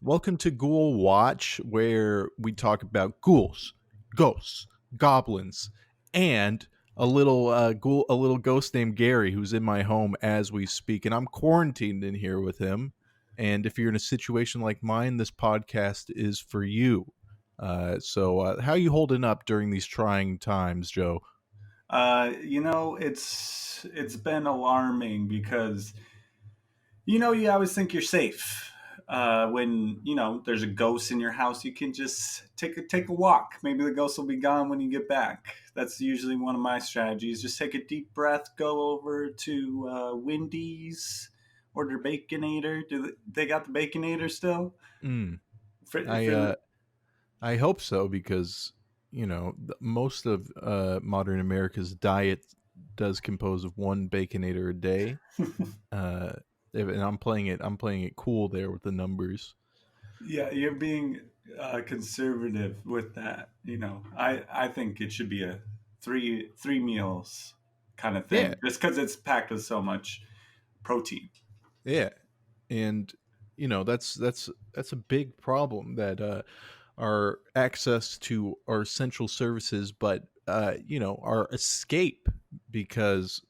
Welcome to Ghoulwatch, where we talk about ghouls, ghosts, goblins, and a little ghost named Gary, who's in my home as we speak, and I'm quarantined in here with him. And if you're in a situation like mine, this podcast is for you. How you holding up during these trying times, Joe? It's been alarming because you always think you're safe. When there's a ghost in your house, you can just take a walk. Maybe the ghost will be gone when you get back. That's usually one of my strategies. Just take a deep breath, go over to Wendy's, order Baconator. They got the Baconator still? Mm, For, I for uh, the, I hope so because most of modern America's diet does compose of one baconator a day. Uh, and I'm playing it cool there with the numbers. Yeah, you're being conservative with that. I think it should be a three meals kind of Yeah, thing, just because it's packed with so much protein. yeah, and that's a big problem that our access to our essential services, but our escape because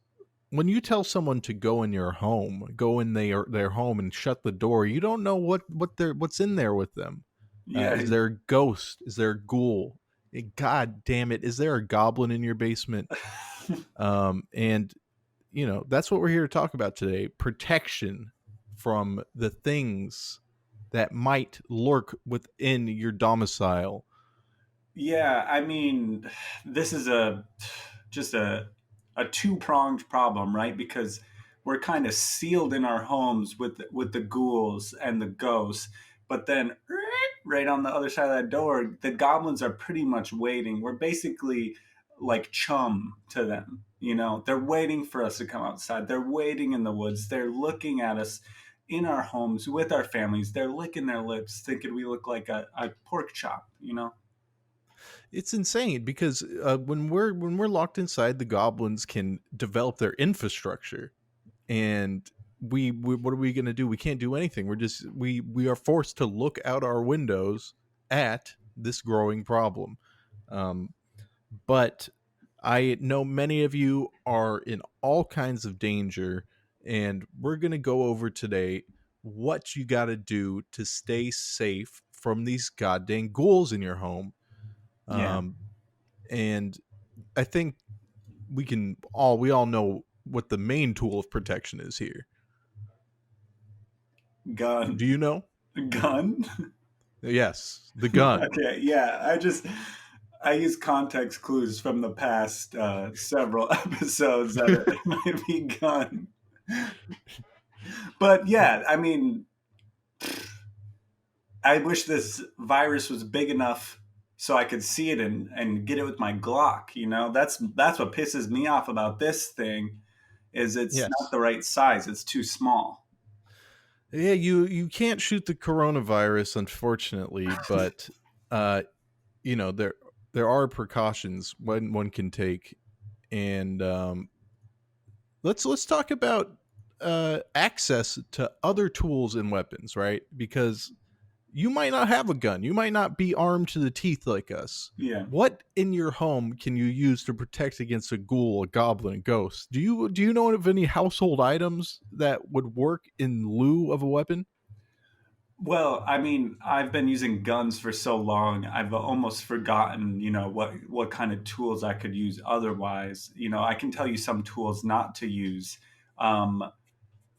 when you tell someone to go in your home, go in their home and shut the door, you don't know what's in there with them. Yeah, Is there a ghost? Is there a ghoul? God damn it! Is there a goblin in your basement? And that's what we're here to talk about today: protection from the things that might lurk within your domicile. yeah. I mean, this is just a two pronged problem, right? Because we're kind of sealed in our homes with the ghouls and the ghosts, but then right on the other side of that door, the goblins are pretty much waiting. We're basically like chum to them. They're waiting for us to come outside. They're waiting in the woods. They're looking at us in our homes with our families. They're licking their lips, thinking we look like a pork chop. It's insane because when we're locked inside, the goblins can develop their infrastructure, and we what are we going to do? We can't do anything. We are forced to look out our windows at this growing problem. Um, but I know many of you are in all kinds of danger, and we're going to go over today what you got to do to stay safe from these goddamn ghouls in your home. Yeah. Um, and I think we all know what the main tool of protection is here. Gun. Do you know? Gun? Yes, the gun. Okay, yeah. I use context clues from the past several episodes that it might be gun. But yeah, I mean, I wish this virus was big enough so I could see it and get it with my Glock. That's what pisses me off about this thing is it's not Yes. the right size. It's too small. Yeah, you can't shoot the coronavirus, unfortunately, but uh, there are precautions one can take, and let's talk about access to other tools and weapons, right? Because you might not have a gun. You might not be armed to the teeth like us. Yeah. What in your home can you use to protect against a ghoul, a goblin, a ghost? Do you know of any household items that would work in lieu of a weapon? Well, I mean, I've been using guns for so long, I've almost forgotten, what kind of tools I could use otherwise. I can tell you some tools not to use. Um,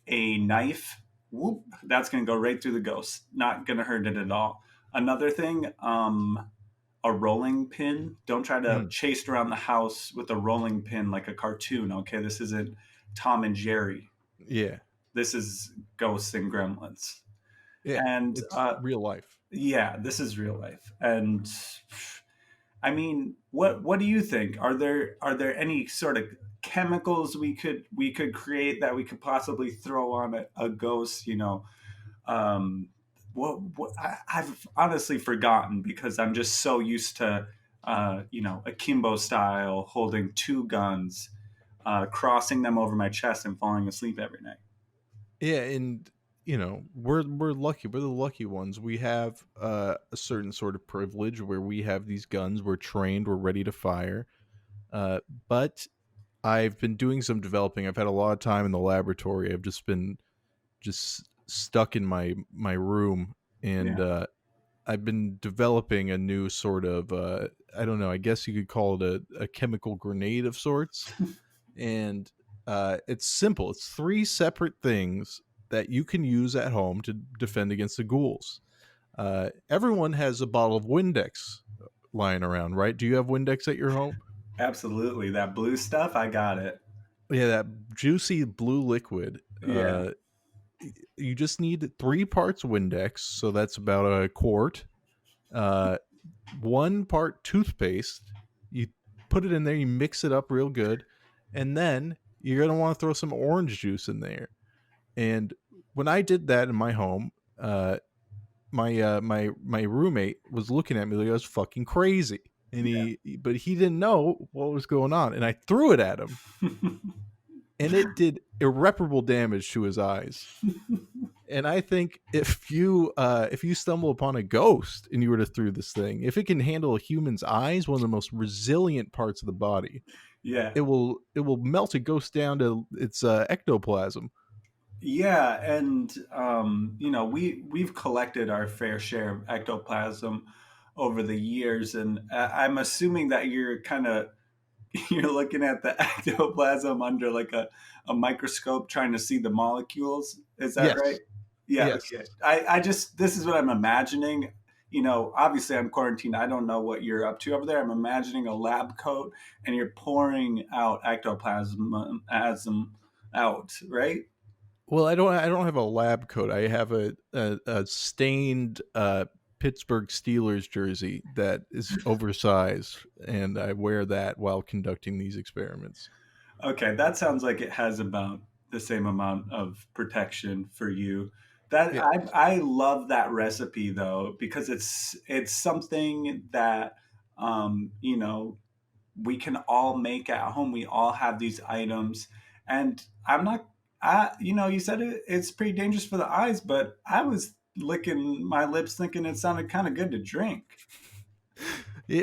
a knife, whoop, that's going to go right through the ghost. Not going to hurt it at all. Another thing, a rolling pin. Don't try to Mm, chase around the house with a rolling pin like a cartoon. Okay, this isn't Tom and Jerry. yeah, This is ghosts and gremlins. yeah, And it's real life. yeah, this is real life. And I mean, what do you think? Are there any sort of chemicals we could create that we could possibly throw on a ghost? Um, I've honestly forgotten because I'm just so used to akimbo style, holding two guns, crossing them over my chest and falling asleep every night. Yeah, and we're lucky. We're the lucky ones. We have a certain sort of privilege where we have these guns. We're trained. We're ready to fire. Uh, but I've been doing some developing. I've had a lot of time in the laboratory. I've just been just stuck in my room, and Yeah. I've been developing a new sort of I don't know. I guess you could call it a chemical grenade of sorts, and it's simple. It's three separate things that you can use at home to defend against the ghouls. Everyone has a bottle of Windex lying around, right? Do you have Windex at your home? Absolutely. That blue stuff, I got it. Yeah, that juicy blue liquid. Yeah. You just need 3 parts Windex, so that's about a quart. Uh, 1 part toothpaste. You put it in there, you mix it up real good, and then you're gonna want to throw some orange juice in there. And when I did that in my home, my roommate was looking at me like I was fucking crazy, and Yeah. but he didn't know what was going on, and I threw it at him, and it did irreparable damage to his eyes. And I think if you stumble upon a ghost and you were to throw this thing, if it can handle a human's eyes, one of the most resilient parts of the body, Yeah. it will melt a ghost down to its ectoplasm. Yeah, and we've collected our fair share of ectoplasm over the years, and I'm assuming that you're kind of you're looking at the ectoplasm under like a microscope trying to see the molecules. Is that right? Yes, Yeah, yes. okay. I just this is what I'm imagining. Obviously I'm quarantined. I don't know what you're up to over there. I'm imagining a lab coat and you're pouring out ectoplasm out, right? Well, I don't have a lab coat. I have a stained Pittsburgh Steelers jersey that is oversized, and I wear that while conducting these experiments. Okay, that sounds like it has about the same amount of protection for you. That Yeah. I love that recipe though because it's something that you know we can all make at home. We all have these items, and I'm not. You said it's pretty dangerous for the eyes, but I was licking my lips thinking it sounded kind of good to drink.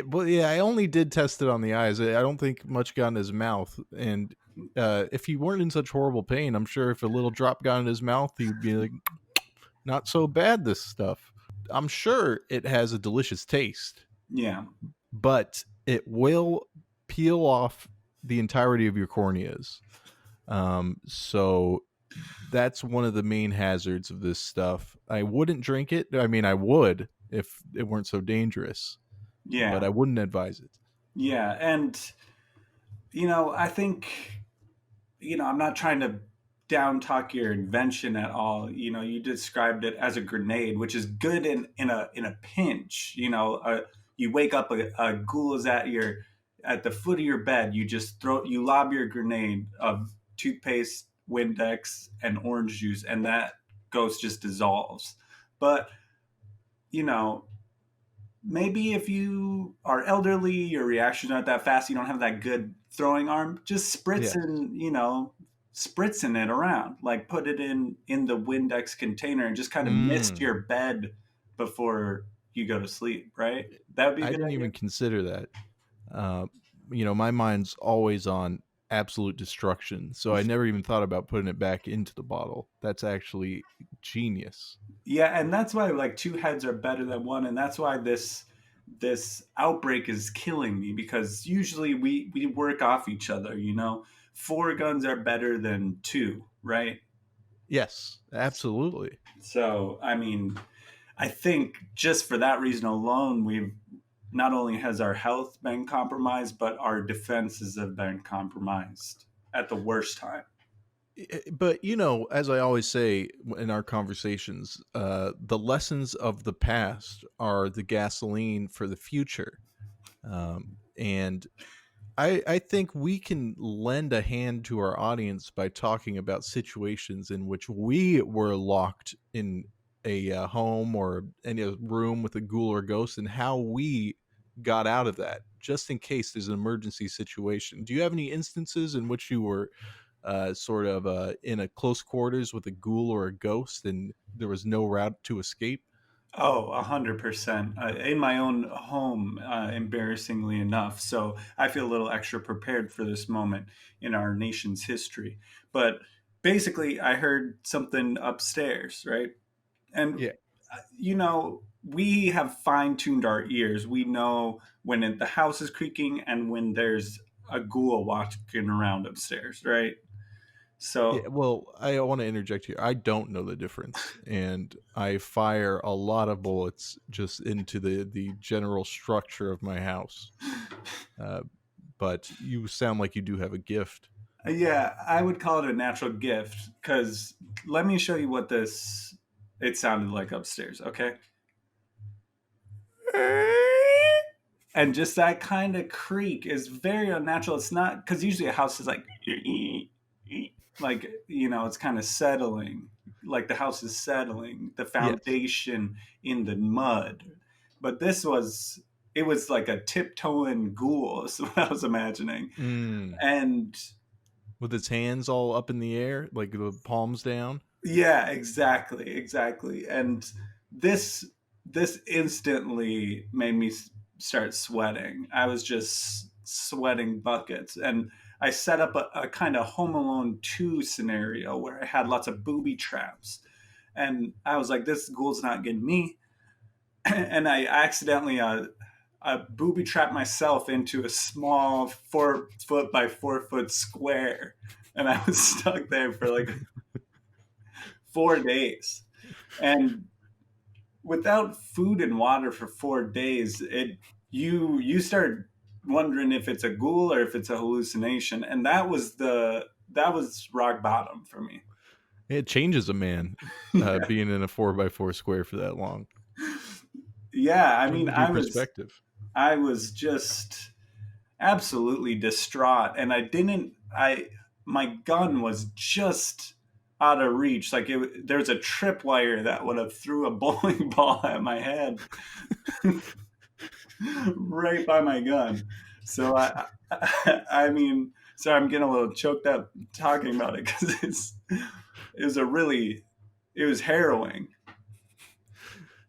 Well, yeah, I only did test it on the eyes. I don't think much got in his mouth. And if he weren't in such horrible pain, I'm sure if a little drop got in his mouth, he'd be like, not so bad, this stuff. I'm sure it has a delicious taste, Yeah, but it will peel off the entirety of your corneas. So that's one of the main hazards of this stuff. I wouldn't drink it. I mean, I would if it weren't so dangerous, but yeah, I wouldn't advise it. yeah, and I think I'm not trying to down talk your invention at all. You described it as a grenade, which is good in a pinch. You wake up, a ghoul is at the foot of your bed. You lob your grenade of toothpaste, Windex, and orange juice, and that ghost just dissolves. But you know, maybe if you are elderly, your reactions aren't that fast, you don't have that good throwing arm, just Yeah. spritzing it around, like put it in the Windex container and just kind of mist Mm. your bed before you go to sleep, right? That would be a I good didn't idea. even consider that. Uh, my mind's always on absolute destruction, so I never even thought about putting it back into the bottle. That's actually genius. Yeah, and that's why like two heads are better than one, and that's why this outbreak is killing me because usually we work off each other. Four guns are better than two, right? Yes, absolutely. So, I mean, I think just for that reason alone, we've not only has our health been compromised, but our defenses have been compromised at the worst time. But as I always say in our conversations, the lessons of the past are the gasoline for the future. And I think we can lend a hand to our audience by talking about situations in which we were locked in a home or in a room with a ghoul or ghost and how we got out of that, just in case there's an emergency situation. Do you have any instances in which you were sort of in a close quarters with a ghoul or a ghost, and there was no route to escape? Oh, 100%. In my own home, embarrassingly enough. So I feel a little extra prepared for this moment in our nation's history. But basically, I heard something upstairs, right? And, Yeah, we have fine tuned our ears. We know when the house is creaking and when there's a ghoul walking around upstairs, right? yeah. So, Well, I want to interject here. I don't know the difference, and I fire a lot of bullets just into the general structure of my house. Uh, but you sound like you do have a gift. yeah, I would call it a natural gift because let me show you what this it sounded like upstairs, okay? And just that kind of creak is very unnatural. It's not because usually a house is like it's kind of settling, like the house is settling, the Yes. foundation in the mud. But it was like a tiptoeing ghoul, is what I was imagining. Mm. And With its hands all up in the air, like the palms down. yeah, exactly, exactly. And this this instantly made me start sweating. I was just sweating buckets, and I set up a kind of Home Alone 2 scenario where I had lots of booby traps. And I was like, this ghoul's not getting me. And I accidentally booby trapped myself into a small 4 foot by 4 foot square. And I was stuck there for like 4 days. And without food and water for 4 days, you start wondering if it's a ghoul or if it's a hallucination, and that was rock bottom for me. It changes a man, Yeah, being in a 4x4 square for that long. yeah. I mean, Changes your perspective. I was just absolutely distraught, and I didn't. I my gun was just out of reach. Like there's a tripwire that would have threw a bowling ball at my head right by my gun. So I mean, sorry, I'm getting a little choked up talking about it because it was a really, it was harrowing.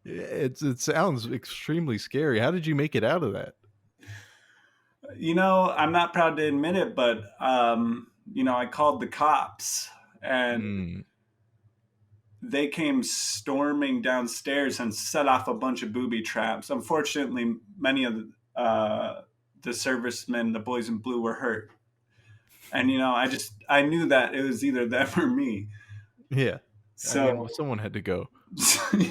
It sounds extremely scary. How did you make it out of that? I'm not proud to admit it, but I called the cops and Mm, they came storming downstairs and set off a bunch of booby traps. Unfortunately, many of the servicemen, the boys in blue, were hurt. And I knew that it was either them or me. yeah. I mean, well, So someone had to go.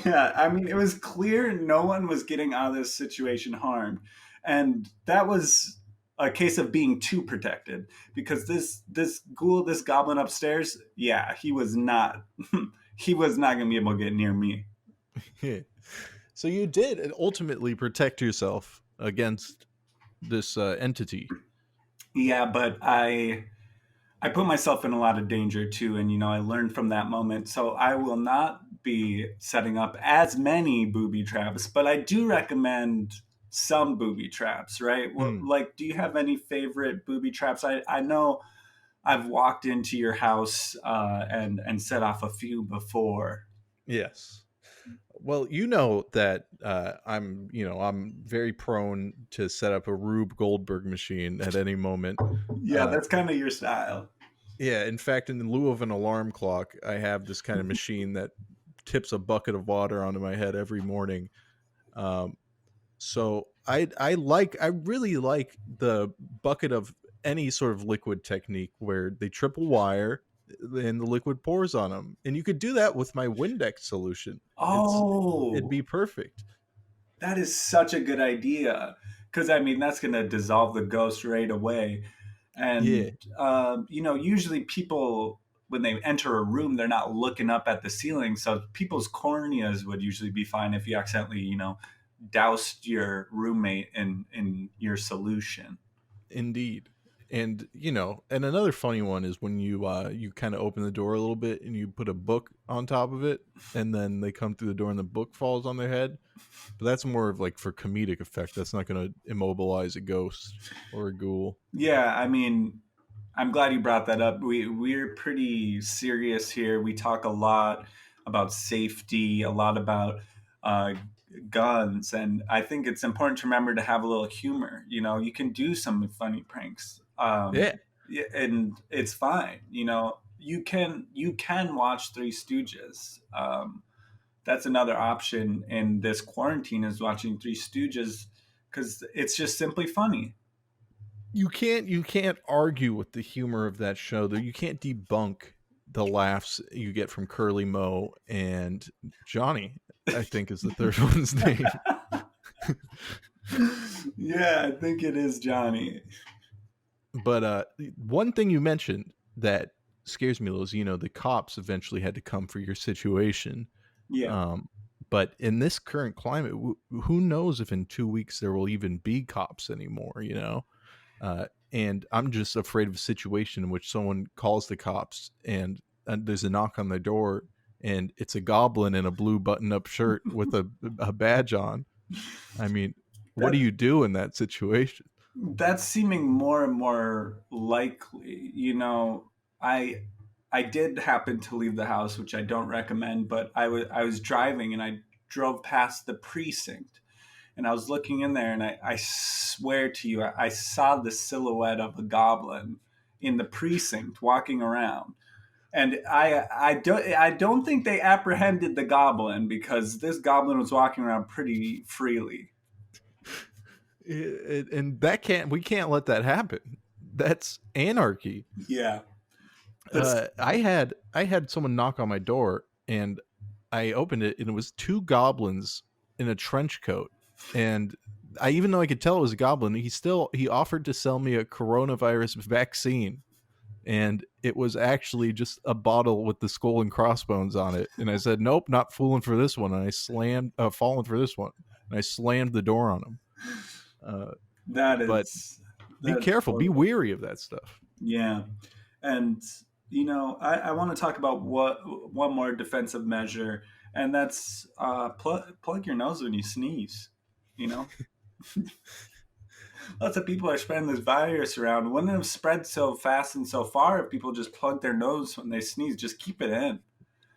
yeah, I mean, it was clear no one was getting out of this situation harmed, and that was a case of being too protected because this ghoul, this goblin upstairs, yeah, he was not he was not going to be able to get near me. Yeah. So you did ultimately protect yourself against this entity. Yeah, but I put myself in a lot of danger too, and I learned from that moment. So I will not be setting up as many booby traps, but I do recommend some booby traps, right? Mm, Like, do you have any favorite booby traps? I know I've walked into your house and set off a few before. yes. Well, you know that I'm very prone to set up a Rube Goldberg machine at any moment. Yeah, Uh, that's kind of your style. yeah, in fact, in lieu of an alarm clock, I have this kind of machine that tips a bucket of water onto my head every morning. Um, so I really like the bucket of any sort of liquid technique where they triple wire and the liquid pours on them, and you could do that with my Windex solution. It'd Oh, be perfect. that is such a good idea. Because, I mean, that's going to dissolve the ghost right away. Yeah, And, usually people, when they enter a room, they're not looking up at the ceiling. So people's corneas would usually be fine if you accidentally, doused your roommate in your solution. indeed. And and another funny one is when you kind of open the door a little bit and you put a book on top of it, and then they come through the door and the book falls on their head. But that's more of like for comedic effect. That's not going to immobilize a ghost or a ghoul. Yeah, I mean, I'm glad you brought that up. We're pretty serious here. We talk a lot about safety, a lot about uh, guns, and I think it's important to remember to have a little humor. You know, you can do some funny pranks, Yeah, yeah, and it's fine. You know, you can watch Three Stooges. That's another option in this quarantine is watching Three Stooges because it's just simply funny. you can't argue with the humor of that show, though. You can't debunk the laughs you get from Curly Moe and Johnny, I think is the third one's name. Yeah, I think it is Johnny. But one thing you mentioned that scares me a little is, the cops eventually had to come for your situation. Yeah. Um, but in this current climate, who knows if in 2 weeks there will even be cops anymore? And I'm just afraid of a situation in which someone calls the cops and there's a knock on their door and it's a goblin in a blue button-up shirt with a badge on. I mean, what do That you do in that situation? that's seeming more and more likely. You know, I I did happen to leave the house, which I don't recommend, but I was driving and I drove past the precinct and I was looking in there and I swear to you, I saw the silhouette of a goblin in the precinct walking around. And I don't think they apprehended the goblin because this goblin was walking around pretty freely. And that can't we can't let that happen. That's anarchy. Yeah. That's I had someone knock on my door and I opened it and it was two goblins in a trench coat. And I even though I could tell it was a goblin, he offered to sell me a coronavirus vaccine. And it was actually just a bottle with the skull and crossbones on it. And I said, "Nope, not fooling for this one." And I slammed, falling for this one. And I slammed the door on him. Uh, that but is be that's careful, be horrible. weary of that stuff. Yeah. And I want to talk about what one more defensive measure, and that's plug your nose when you sneeze. You know, lots of people are spreading this virus around. Wouldn't have spread so fast and so far if people just plug their nose when they sneeze. Just keep it in.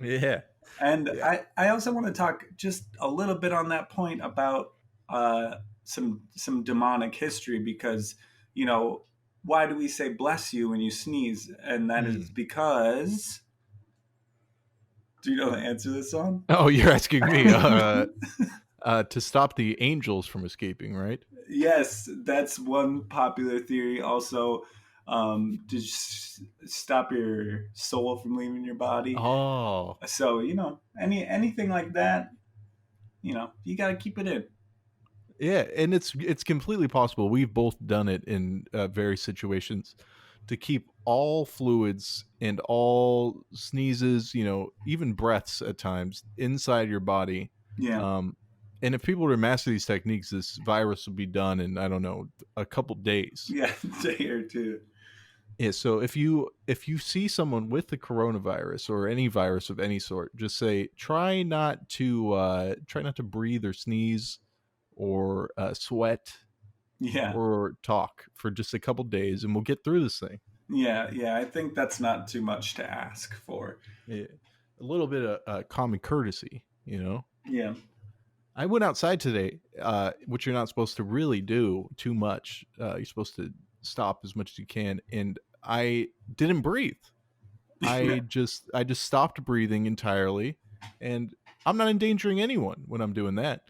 Yeah, And yeah. I also want to talk just a little bit on that point about some demonic history because you know why do we say bless you when you sneeze? And that is Hmm. because do you know the answer to this song? Oh, you're asking me to stop the angels from escaping, right? Yes, that's one popular theory. Also, to stop your soul from leaving your body. Oh, So anything like that, you got to keep it in. yeah, and it's completely possible. We've both done it in various situations to keep all fluids and all sneezes, even breaths at times inside your body. Yeah. Um, and if people were to master these techniques, this virus would be done in, I don't know, a couple days. Yeah, day or two. Yeah, so if you see someone with the coronavirus or any virus of any sort, just say try not to breathe or sneeze or sweat Yeah, or talk for just a couple days, and we'll get through this thing. yeah. I think that's not too much to ask for. Yeah. A little bit of common courtesy. Yeah, I went outside today, which you're not supposed to really do too much. You're supposed to stop as much as you can, and I didn't breathe. I just stopped breathing entirely, and I'm not endangering anyone when I'm doing that.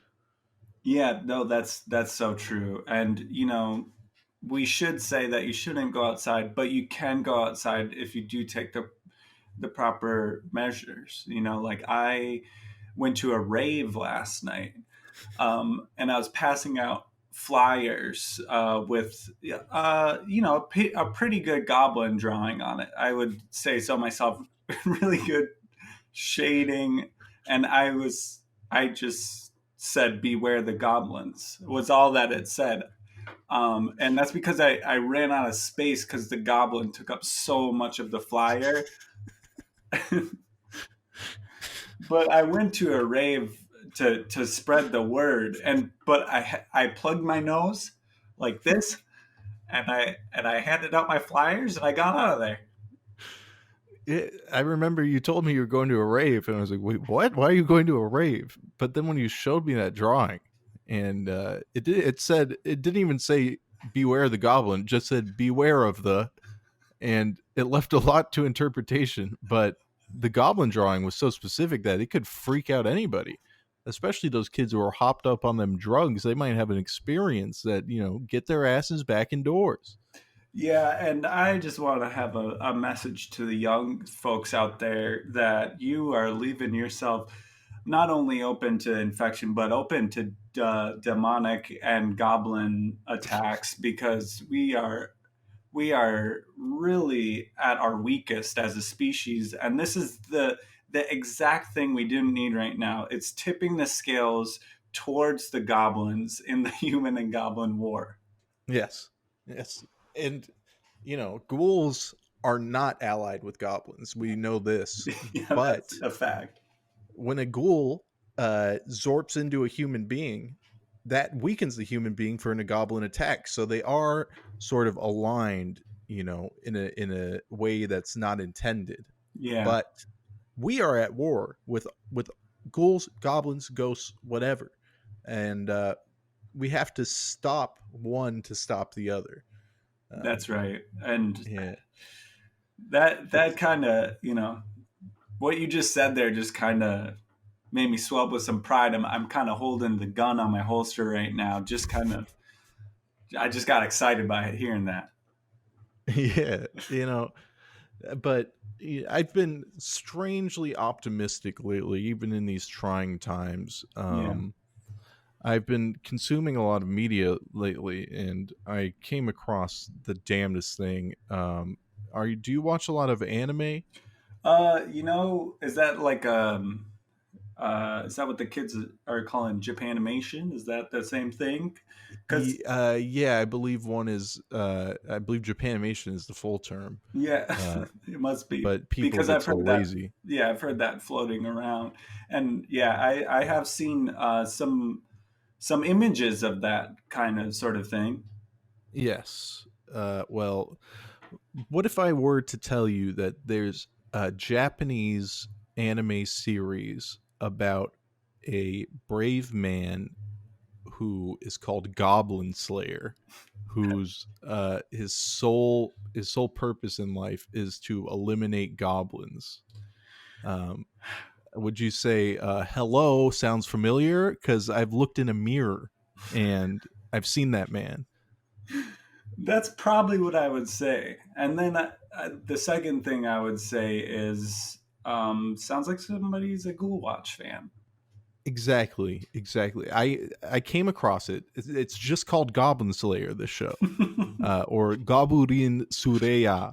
yeah. No, that's so true. And we should say that you shouldn't go outside, but you can go outside if you do take the proper measures. Like I went to a rave last night, and I was passing out flyers with a pretty good goblin drawing on it. I would say so myself. Really good shading, and I just said beware the goblins was all that it said. And that's because I ran out of space because the goblin took up so much of the flyer. But I went to a rave to spread the word, but I plugged my nose like this, and I handed out my flyers and I got out of there. I remember you told me you were going to a rave, and I was like, "Wait, what? Why are you going to a rave?" But then when you showed me that drawing, and it said it didn't even say "Beware the Goblin," it just said "Beware of the," and it left a lot to interpretation. But the Goblin drawing was so specific that it could freak out anybody, especially those kids who are hopped up on them drugs. They might have an experience that get their asses back indoors. Yeah, and I just want to have a message to the young folks out there that you are leaving yourself not only open to infection, but open to demonic and goblin attacks because we are really at our weakest as a species, and this is the exact thing we didn't need right now. It's tipping the scales towards the goblins in the human and goblin war. Yes, yes, and ghouls are not allied with goblins. We know this, Yeah, but that's a fact. when a ghoul zorps into a human being, that weakens the human being for a goblin attack. So they are sort of aligned, in a way that's not intended. Yeah, But we are at war with ghouls, goblins, ghosts, whatever, and we have to stop one to stop the other. that's Um, right. And yeah, that it's kind of, what you just said there just kind of made me swell up with some pride. I'm kind of holding the gun on my holster right now. Just kind of, I just got excited by hearing that. yeah, but I've been strangely optimistic lately, even in these trying times. Yeah. I've been consuming a lot of media lately, and I came across the damnedest thing. Do you watch a lot of anime? Is that like is that what the kids are calling Japanimation? Is that the same thing? Because Yeah, I believe one is. I believe Japanimation is the full term, yeah, uh, it must be but people because get I've so heard that. lazy. Yeah, I've heard that floating around, and yeah, I have seen some images of that kind of sort of thing. Yes. Well, what if I were to tell you that there's a Japanese anime series about a brave man who is called Goblin Slayer, whose his sole purpose in life is to eliminate goblins. Um, would you say hello sounds familiar? Because I've looked in a mirror and I've seen that man. That's probably what I would say. And then the second thing I would say is sounds like somebody's a Ghoulwatch fan. Exactly, exactly. I came across it. It's just called Goblin Slayer. This show, or Gaburin Sureya,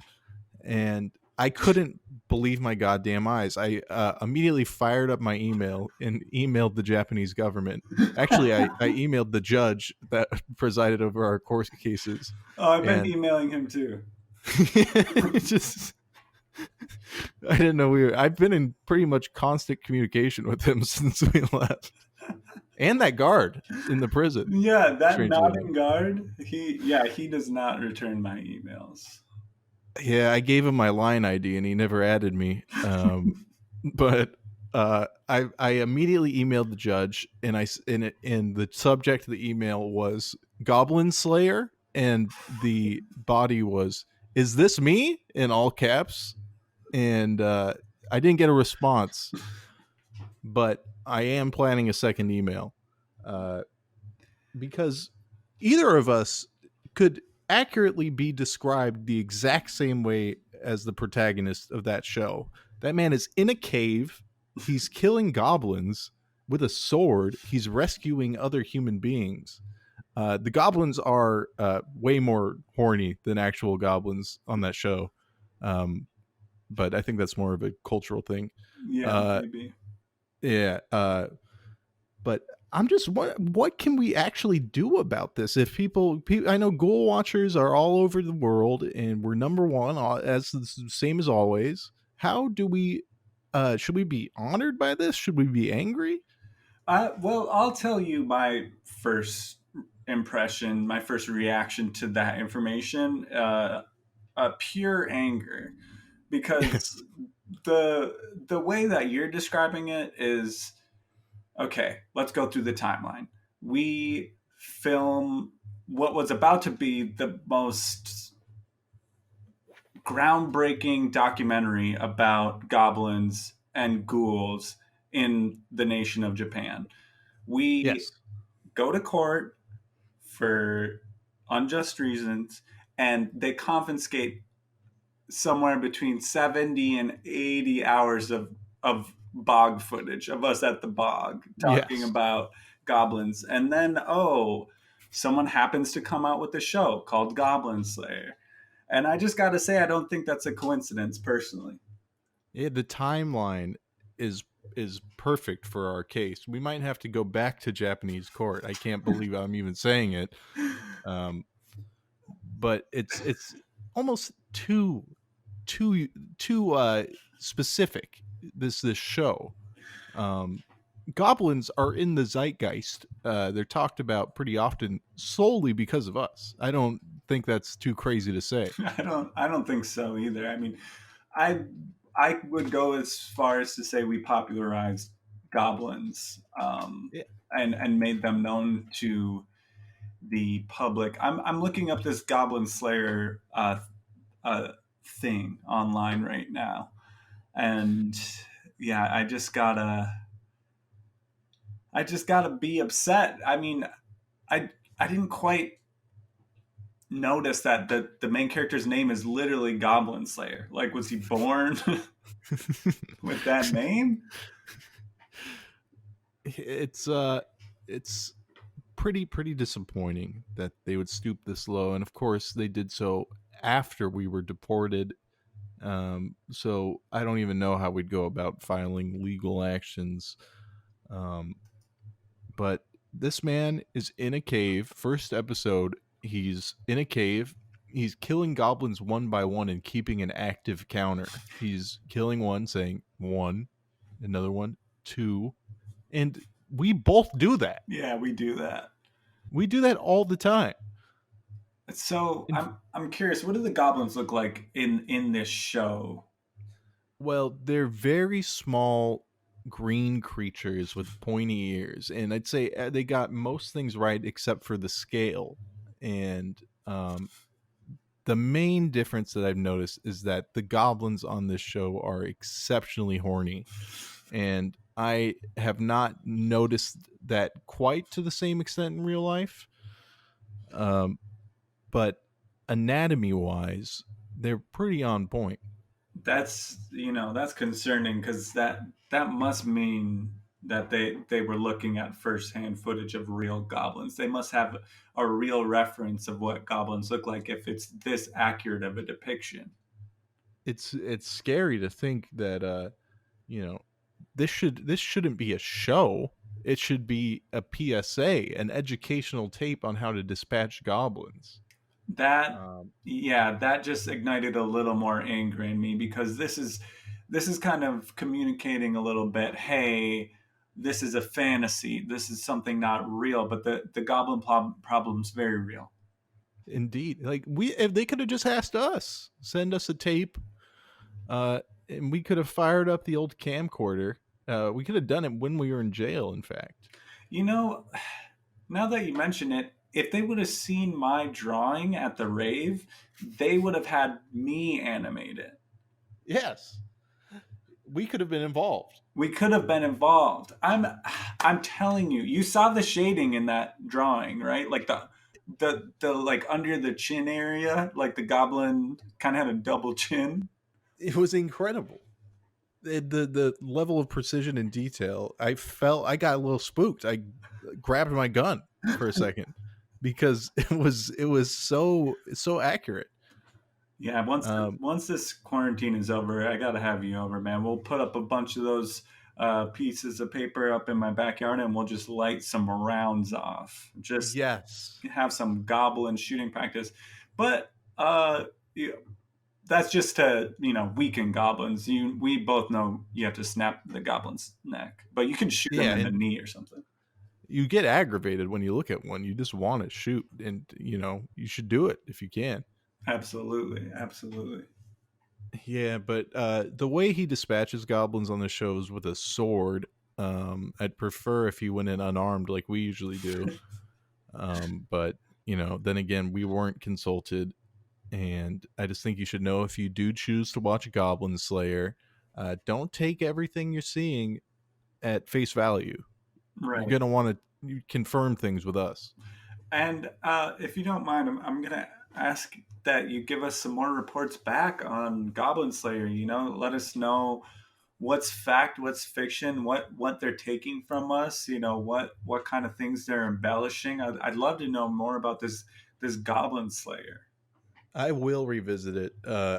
and I couldn't believe my goddamn eyes. I immediately fired up my email and emailed the Japanese government. Actually, I emailed the judge that presided over our court cases, Oh, I've been and emailing him too. just I didn't know we were. I've been in pretty much constant communication with him since we left, and that guard in the prison. Yeah, that Strangely enough. nodding guard, he does not return my emails. Yeah, I gave him my line ID and he never added me. But I immediately emailed the judge and and the subject of the email was Goblin Slayer and the body was "Is this me?" in all caps, and I didn't get a response, but I am planning a second email. Uh, because either of us could accurately be described the exact same way as the protagonist of that show. That man is in a cave, he's killing goblins with a sword, he's rescuing other human beings. The goblins are way more horny than actual goblins on that show. Um, but I think that's more of a cultural thing. Yeah, Uh, maybe. yeah. But I'm just what can we actually do about this? If I know ghoul watchers are all over the world, and we're number one as the same as always. How do we? Should we be honored by this? Should we be angry? Well, I'll tell you my first. impression, my first reaction to that information, pure anger, because Yes. the way that you're describing it is okay. Let's go through the timeline. We film what was about to be the most groundbreaking documentary about goblins and ghouls in the nation of Japan. We Yes. go to court for unjust reasons, and they confiscate somewhere between 70 and 80 hours of bog footage of us at the bog talking Yes. about goblins. And then, oh, someone happens to come out with a show called Goblin Slayer. And I just got to say, I don't think that's a coincidence personally. Yeah, the timeline is is perfect for our case. We might have to go back to Japanese court. I can't believe I'm even saying it. Um, but it's almost too too specific. This show. Um, Goblins are in the zeitgeist. They're talked about pretty often solely because of us. I don't think that's too crazy to say. I don't think so either. I mean, I I would go as far as to say we popularized goblins, Yeah. and made them known to the public. I'm looking up this Goblin Slayer uh, thing online right now, and yeah, I just gotta be upset. I mean, I I didn't quite notice that the main character's name is literally Goblin Slayer. Like, was he born with that name? it's it's pretty disappointing that they would stoop this low, and of course they did so after we were deported. So I don't even know how we'd go about filing legal actions. Um, but this man is in a cave. First episode, he's in a cave. He's killing goblins one by one and keeping an active counter. He's killing one, saying one, another one, two, and we both do that. Yeah, we do that. We do that all the time. So In I'm curious. What do the goblins look like in this show? Well, they're very small green creatures with pointy ears, and I'd say they got most things right except for the scale. And the main difference that I've noticed is that the goblins on this show are exceptionally horny, and I have not noticed that quite to the same extent in real life. Um, but anatomy wise, they're pretty on point. That's concerning, because that must mean that they were looking at firsthand footage of real goblins. They must have a real reference of what goblins look like if it's this accurate of a depiction. It's scary to think that you know this shouldn't be a show. It should be a PSA, an educational tape on how to dispatch goblins. That um, Yeah, that just ignited a little more anger in me, because this is kind of communicating a little bit, hey, this is a fantasy, this is something not real, but the goblin problem's very real. Indeed, like we if they could have just asked us, send us a tape, uh and we could have fired up the old camcorder. We could have done it when we were in jail, in fact. You know, now that you mention it, if they would have seen my drawing at the rave, they would have had me animate it. Yes, we could have been involved. We could have been involved. I'm telling you, you saw the shading in that drawing, right? Like the like under the chin area, like the goblin kind of had a double chin. It was incredible. The level of precision and detail, I got a little spooked. I grabbed my gun for a second because it was so accurate. Yeah, once um once this quarantine is over, I gotta have you over, man. We'll put up a bunch of those pieces of paper up in my backyard, and we'll just light some rounds off. Just yes. have some goblin shooting practice. But yeah, that's just to weaken goblins. We both know you have to snap the goblin's neck, but you can shoot them Yeah, in the and knee or something. You get aggravated when you look at one. You just want to shoot, and you should do it if you can. Absolutely, absolutely. Yeah, but the way he dispatches goblins on the show is with a sword. I'd prefer if he went in unarmed like we usually do. But then again, we weren't consulted, and I just think you should know if you do choose to watch Goblin Slayer, don't take everything you're seeing at face value. You're Right. gonna want to confirm things with us. And if you don't mind, I'm going to ask that you give us some more reports back on Goblin Slayer. Let us know what's fact, what's fiction, what they're taking from us. What kind of things they're embellishing. I'd love to know more about this Goblin Slayer. I will revisit it.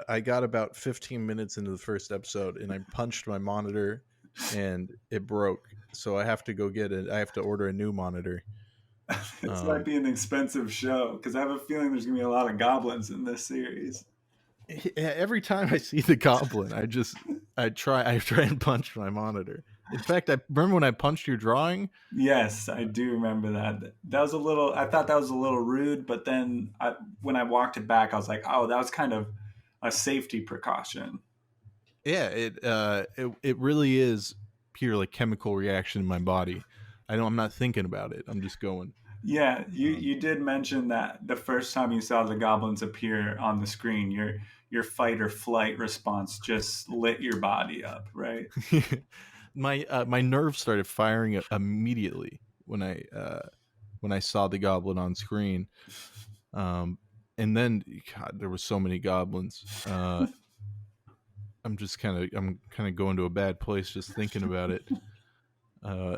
I got about 15 minutes into the first episode, and I punched my monitor, and it broke. So I have to go get it. I have to order a new monitor. This might Um, be an expensive show because I have a feeling there's going to be a lot of goblins in this series. every time I see the goblin, I try and punch my monitor. In fact, I remember when I punched your drawing. Yes, I do remember that. That was a little. I thought that was a little rude, but then when I walked it back, I was like, "Oh, that was kind of a safety precaution." Yeah, it really is pure like chemical reaction in my body. I'm not thinking about it. I'm just going. Yeah, you Um, you did mention that the first time you saw the goblins appear on the screen, your fight or flight response just lit your body up, right? my nerves started firing immediately when I saw the goblin on screen. Um, and then God, there were so many goblins. I'm kind of going to a bad place just thinking about it. Uh,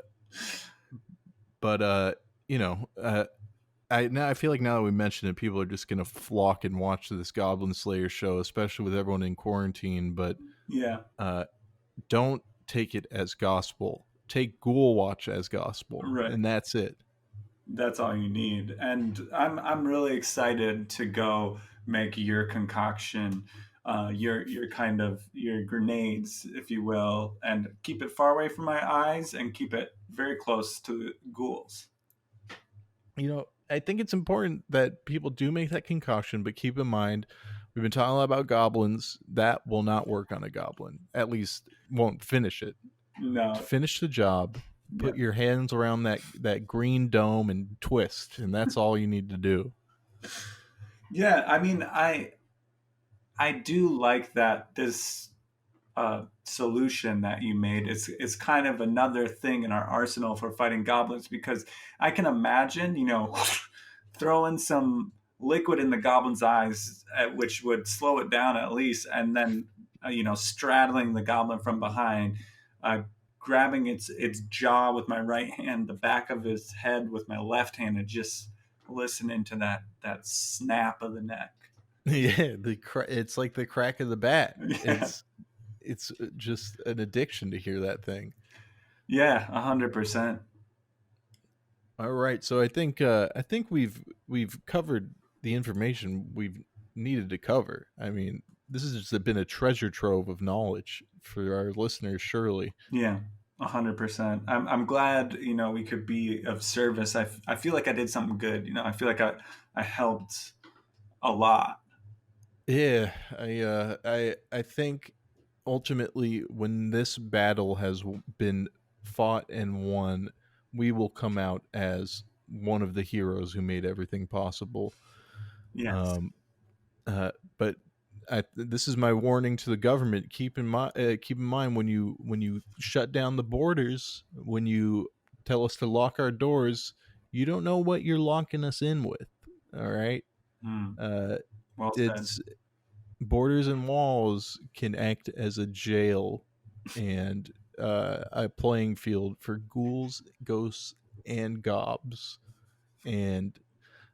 but you know, I feel like now that we mentioned it, people are just gonna flock and watch this Goblin Slayer show, especially with everyone in quarantine. But Yeah, uh, don't take it as gospel. Take Ghoulwatch as gospel, right. and that's it. That's all you need. And I'm really excited to go make your concoction, your kind of your grenades, if you will, and keep it far away from my eyes and keep it very close to ghouls. I think it's important that people do make that concoction, but keep in mind, we've been talking a lot about goblins. That will not work on a goblin. At least won't finish it. To No, finish the job, yeah, put your hands around that green dome and twist, and that's all you need to do. yeah. I mean, I do like that this solution that you made. It's kind of another thing in our arsenal for fighting goblins because I can imagine, throwing some liquid in the goblin's eyes, which would slow it down at least, and then straddling the goblin from behind, uh, grabbing its jaw with my right hand, the back of his head with my left hand, and just listening to that snap of the neck. Yeah, it's like the crack of the bat. Yeah, It's just an addiction to hear that thing. yeah, 100%. All right, so I think we've covered the information we've needed to cover. I mean, this has just been a treasure trove of knowledge for our listeners, surely. Yeah, 100%. I'm glad we could be of service. I feel like I did something good. I feel like I helped a lot. Yeah, I think ultimately when this battle has been fought and won, we will come out as one of the heroes who made everything possible. Yes. Um, uh, but this is my warning to the government. Keep in mind when you shut down the borders, when you tell us to lock our doors, you don't know what you're locking us in with. All right, Mm, uh, well said. it's borders and walls can act as a jail and a playing field for ghouls, ghosts, and gobs. And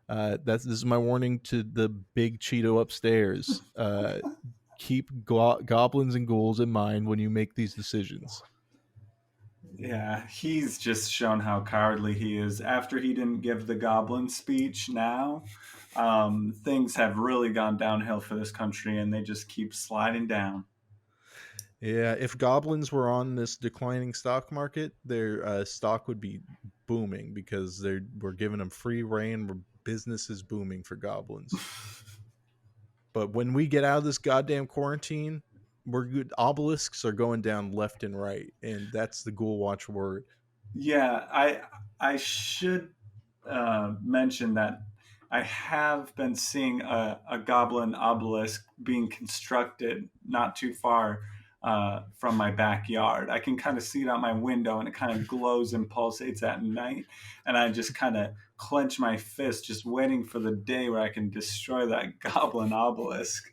this is my warning to the big Cheeto upstairs. Keep goblins and ghouls in mind when you make these decisions. Yeah, he's just shown how cowardly he is. After he didn't give the goblin speech, now things have really gone downhill for this country, and they just keep sliding down. Yeah, if goblins were on this declining stock market, their stock would be booming because we're giving them free reign. Business is booming for goblins. But when we get out of this goddamn quarantine, we're good. Obelisks are going down left and right, and that's the Ghoulwatch word. Yeah, I should mention that I have been seeing a goblin obelisk being constructed not too far from my backyard. I can kind of see it out my window, and it kind of glows and pulsates at night. And I just kind of clench my fist, just waiting for the day where I can destroy that goblin obelisk.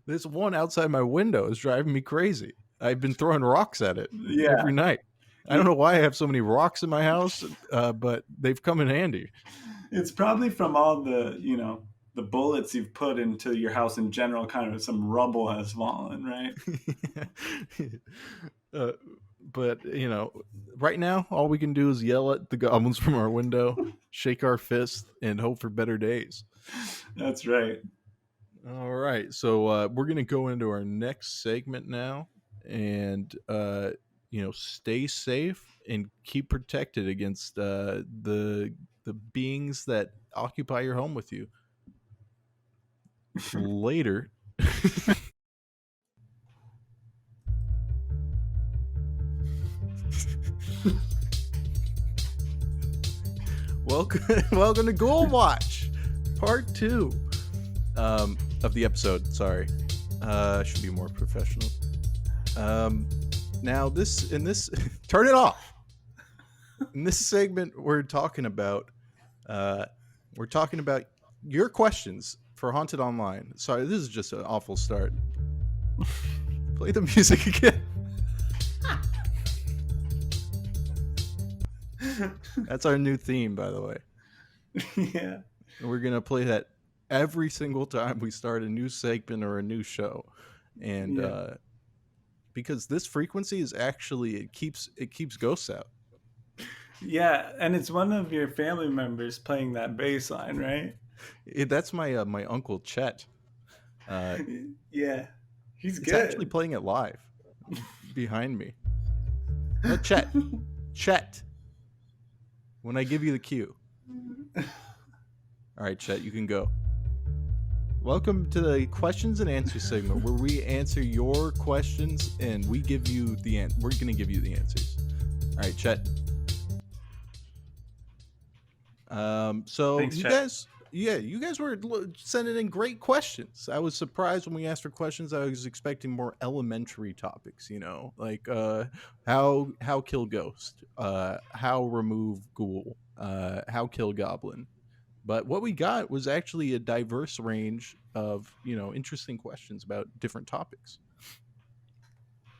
This one outside my window is driving me crazy. I've been throwing rocks at it Yeah, every night. I don't know why I have so many rocks in my house, but they've come in handy. it's probably from all the bullets you've put into your house in general. Kind of some rubble has fallen, right? uh, but right now all we can do is yell at the goblins from our window, shake our fists, and hope for better days. That's right. All right, so we're gonna go into our next segment now, and stay safe and keep protected against the beings that occupy your home with you. Later. welcome, welcome to Ghoulwatch, Part 2 of the episode. Sorry, should be more professional. Now this turn it off. In this segment, we're talking about your questions for Haunted Online. Sorry, this is just an awful start. Play the music again. That's our new theme, by the way. Yeah. And we're gonna play that every single time we start a new segment or a new show, and Yeah. because this frequency is actually it keeps ghosts out. Yeah, and it's one of your family members playing that bass line, right? That's my my uncle Chet. Uh, Yeah. He's it's actually good. playing it live behind me. No, Chet. Chet. When I give you the cue. All right, Chet, you can go. Welcome to the questions and answers segment where we answer your questions and we give you we're going to give you the answers. All right, Chet. So Thanks, Chet. you guys were sending in great questions. I was surprised when we asked for questions. I was expecting more elementary topics, like how kill ghost, how remove ghoul, how kill goblin. But what we got was actually a diverse range of, interesting questions about different topics.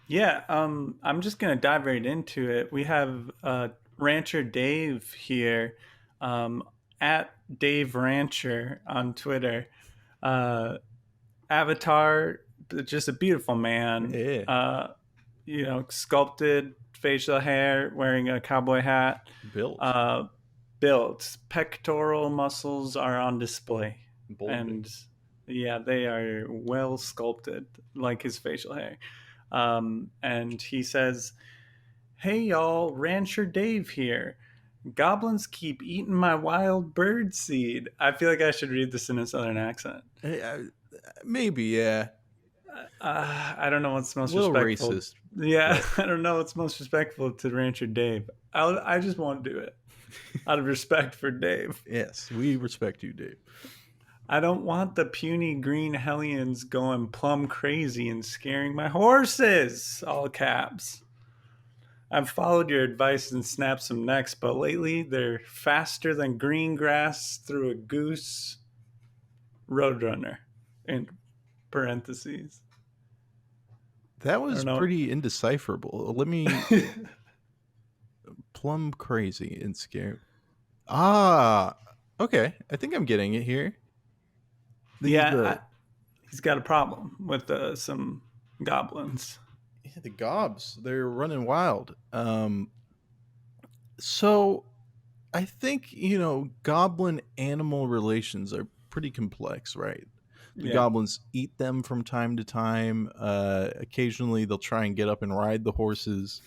Yeah, I'm just gonna dive right into it. We have Rancher Dave here, um, at Dave Rancher on Twitter. Uh, Avatar, just a beautiful man. Yeah, Sculpted facial hair, wearing a cowboy hat. built, Uh, Built, pectoral muscles are on display, bulging. and yeah, they are well sculpted, like his facial hair. And he says, "Hey y'all, Rancher Dave here. Goblins keep eating my wild bird seed." I feel like I should read this in a southern accent. Maybe, yeah, I don't know what's a most little respectful. racist, Yeah, but I don't know what's most respectful to Rancher Dave. I just won't do it out of respect for Dave. yes, we respect you, Dave. I don't want the puny green hellions going plumb crazy and scaring my horses. All caps. I've followed your advice and snapped some necks, but lately they're faster than green grass through a goose roadrunner. In parentheses. That I was don't know. pretty indecipherable. Let me plumb crazy and scare. Ah, okay. I think I'm getting it here. The He's got a problem with some goblins. yeah, the gobs, they're running wild. So I think, goblin animal relations are pretty complex, right? The Yeah. goblins eat them from time to time. Occasionally, they'll try and get up and ride the horses.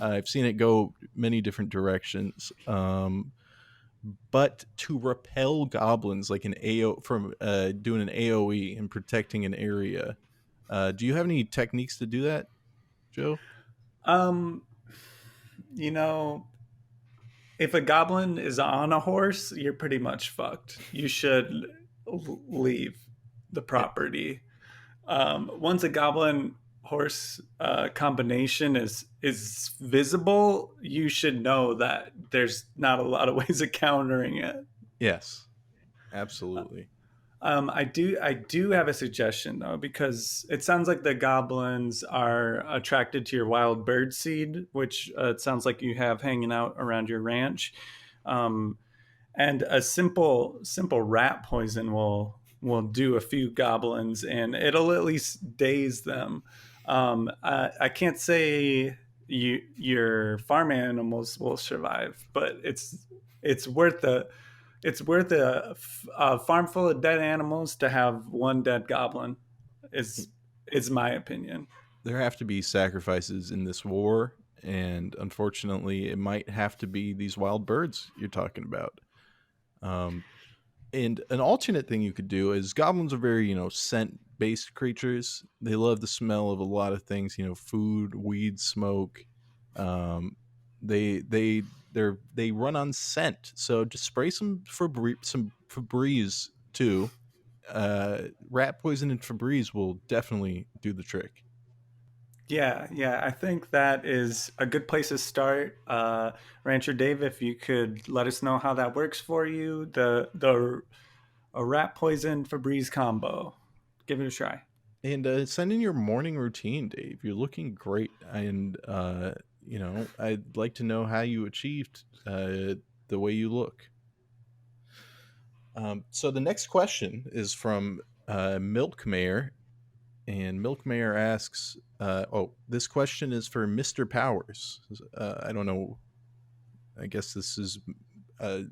I've seen it go many different directions. But to repel goblins like an AO from doing an AOE and protecting an area, do you have any techniques to do that, Joe? Um, you know, if a goblin is on a horse, you're pretty much fucked. You should leave the Eh, property. Once a goblin horse combination is visible, you should know that there's not a lot of ways of countering it. yes, absolutely. I do have a suggestion though, because it sounds like the goblins are attracted to your wild bird seed, which it sounds like you have hanging out around your ranch. Um, and a simple rat poison will do a few goblins, and it'll at least daze them. I can't say your farm animals will survive, but it's worth a farm full of dead animals to have one dead goblin. Is my opinion. There have to be sacrifices in this war, and unfortunately, it might have to be these wild birds you're talking about. Um, and an alternate thing you could do is goblins are very, scent based creatures. They love the smell of a lot of things, food, weed, smoke. Um, they run on scent. So just spray some Febreze too. Rat poison and Febreze will definitely do the trick. Yeah, I think that is a good place to start. Rancher Dave, if you could let us know how that works for you, the a rat poison Febreze combo. Give it a try. And send in your morning routine, Dave. You're looking great, and I'd like to know how you achieved the way you look. So the next question is from Milk Mayor, and Milk Mayor asks, "Oh, this question is for Mister Powers. I don't know. I guess this is uh,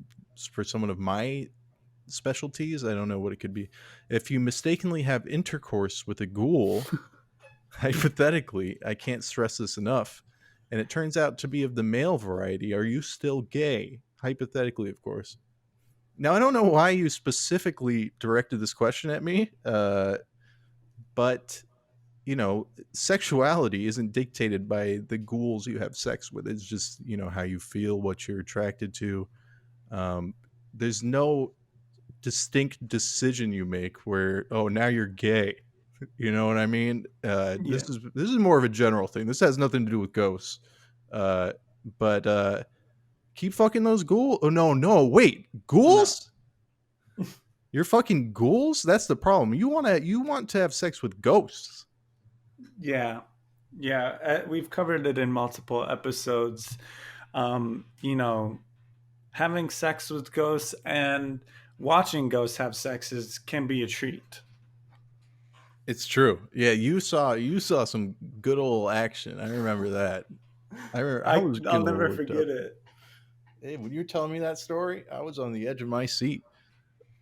for someone of my specialties. I don't know what it could be. If you mistakenly have intercourse with a ghoul, hypothetically, I can't stress this enough, and it turns out to be of the male variety, are you still gay? Hypothetically, of course. Now, I don't know why you specifically directed this question at me, but sexuality isn't dictated by the ghouls you have sex with. It's just how you feel, what you're attracted to. Um, there's no distinct decision you make where, oh, now you're gay. You know what I mean? Yeah. This is more of a general thing. This has nothing to do with ghosts. Uh, but keep fucking those ghouls. Oh no, wait, No. ghouls? You're fucking ghouls? That's the problem. You want to have sex with ghosts. Yeah. Yeah. We've covered it in multiple episodes. You know, having sex with ghosts and watching ghosts have can be a treat. It's true. Yeah, you saw some good old action. I remember that. I was I'll getting a little never worked up. forget it. Hey, when you were telling me that story, I was on the edge of my seat.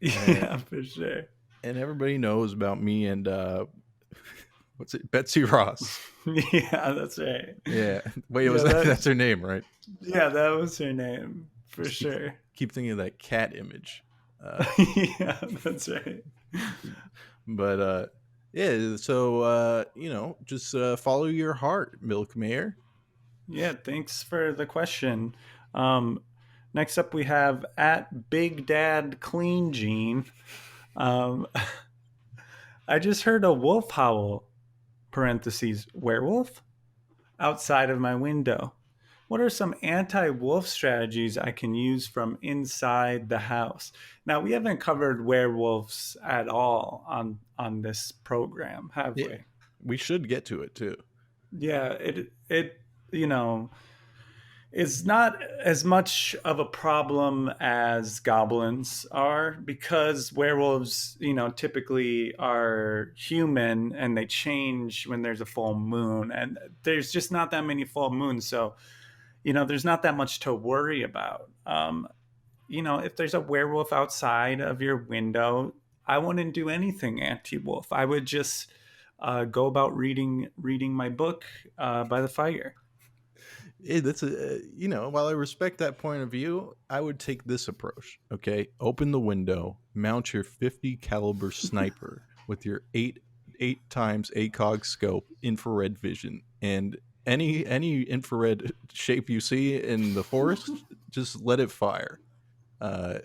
And Yeah, for sure. and everybody knows about me and what's it, Betsy Ross. Yeah, that's right. Yeah. Wait, Yeah, was that's her name, right? that was her name for Just keep sure. keep thinking of that cat image. Uh, Yeah, that's right. but yeah, so just follow your heart, Milk Mayor. Yeah, thanks for the question. Um, Next up, we have at Big Dad Clean Gene. Um, I just heard a wolf howl (parentheses werewolf) outside of my window. What are some anti-wolf strategies I can use from inside the house? Now, we haven't covered werewolves at all on this program, have Yeah. we? We should get to it too. Yeah, it you know, is not as much of a problem as goblins are, because werewolves, typically are human and they change when there's a full moon, and there's just not that many full moons, so there's not that much to worry about. If there's a werewolf outside of your window, I wouldn't do anything anti-wolf. I would just go about reading my book by the fire. That's a while I respect that point of view, I would take this approach. Okay, open the window, mount your 50 caliber sniper with your eight times ACOG scope, infrared vision, and any infrared shape you see in the forest, just let it fire. Uh,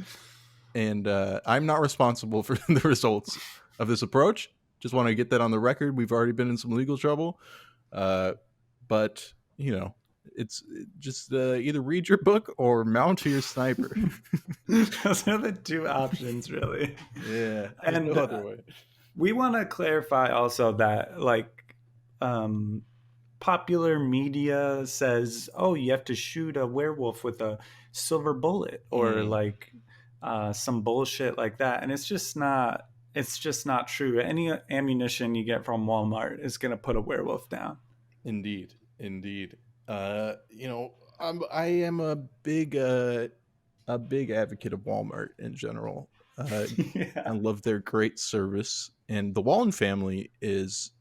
and I'm not responsible for the results of this approach. Just want to get that on the record. We've already been in some legal trouble, uh, but it's just either read your book or mount your sniper. Those are the two options, really. Yeah, there's no And other way. we want to clarify also that, like, um, popular media says, "Oh, you have to shoot a werewolf with a silver bullet," or Mm, like some bullshit like that, and it's just not. It's just not true. Any ammunition you get from Walmart is going to put a werewolf down. indeed, indeed. I am a big advocate of Walmart in general. I Yeah. love their great service, and the Wallen family is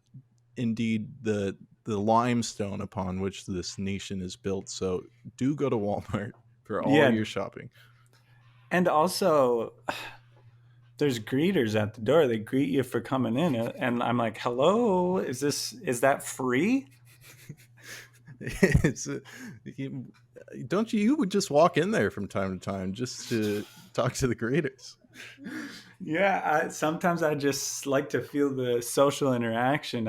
indeed the limestone upon which this nation is built. So do go to Walmart for all Yeah. your shopping. And also, there's greeters at the door. They greet you for coming in, and I'm like, "Hello, is that free?" it's you, don't you would just walk in there from time to time just to talk to the greeters. Yeah, sometimes I just like to feel the social interaction.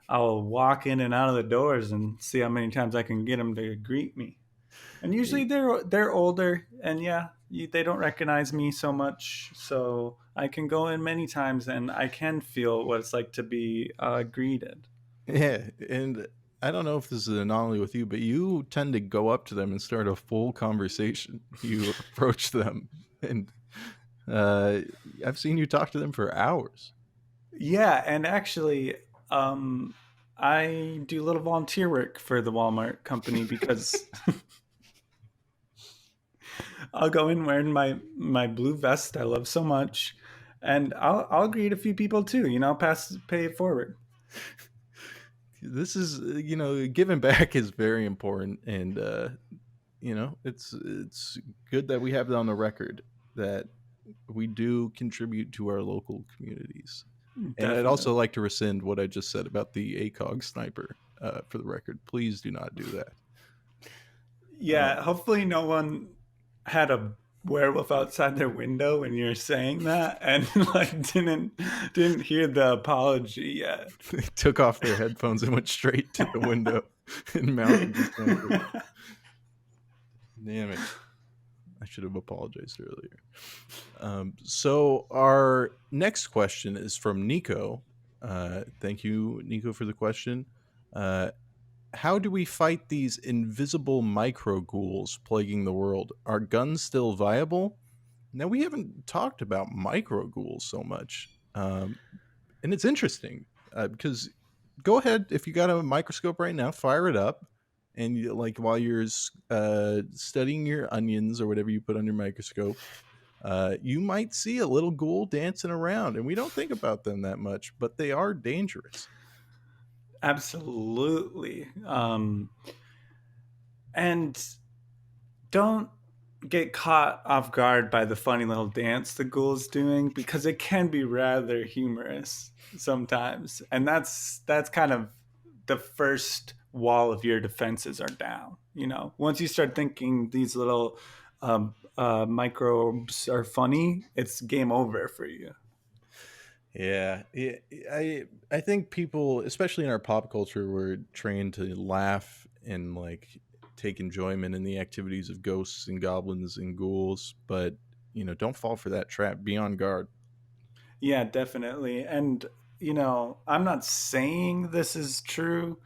I'll walk in and out of the doors and see how many times I can get them to greet me. And usually they're older, and yeah, they don't recognize me so much, so I can go in many times and I can feel what it's like to be greeted. Yeah, and I don't know if this is an anomaly with you, but you tend to go up to them and start a full conversation. You approach them, and uh, I've seen you talk to them for hours. Yeah, and actually, um, I do a little volunteer work for the Walmart company because I'll go in wearing my blue vest I love so much, and I'll greet a few people too. Pay it forward. This is giving back is very important, and it's good that we have it on the record that we do contribute to our local communities. And I'd also Definitely. like to rescind what I just said about the ACOG sniper, for the record. Please do not do that. Yeah, hopefully no one had a werewolf outside their window when you're saying that, and like didn't hear the apology yet. They took off their headphones and went straight to the window and mounted the sniper. Damn it. I should have apologized earlier. So our next question is from Nico. Thank you, Nico, for the question. Uh, how do we fight these invisible micro ghouls plaguing the world? Are guns still viable? Now, we haven't talked about micro ghouls so much. And it's interesting because go ahead, if you got a microscope right now, fire it up. And like while you're studying your onions or whatever you put on your microscope, you might see a little ghoul dancing around. And we don't think about them that much, but they are dangerous. Absolutely. And don't get caught off guard by the funny little dance the ghoul's doing, because it can be rather humorous sometimes, and that's kind of the first wall of your defenses are down. Once you start thinking these little microbes are funny, it's game over for you. Yeah, I think people, especially in our pop culture, were trained to laugh and like take enjoyment in the activities of ghosts and goblins and ghouls. But don't fall for that trap. Be on guard. Yeah, definitely. And I'm not saying this is true.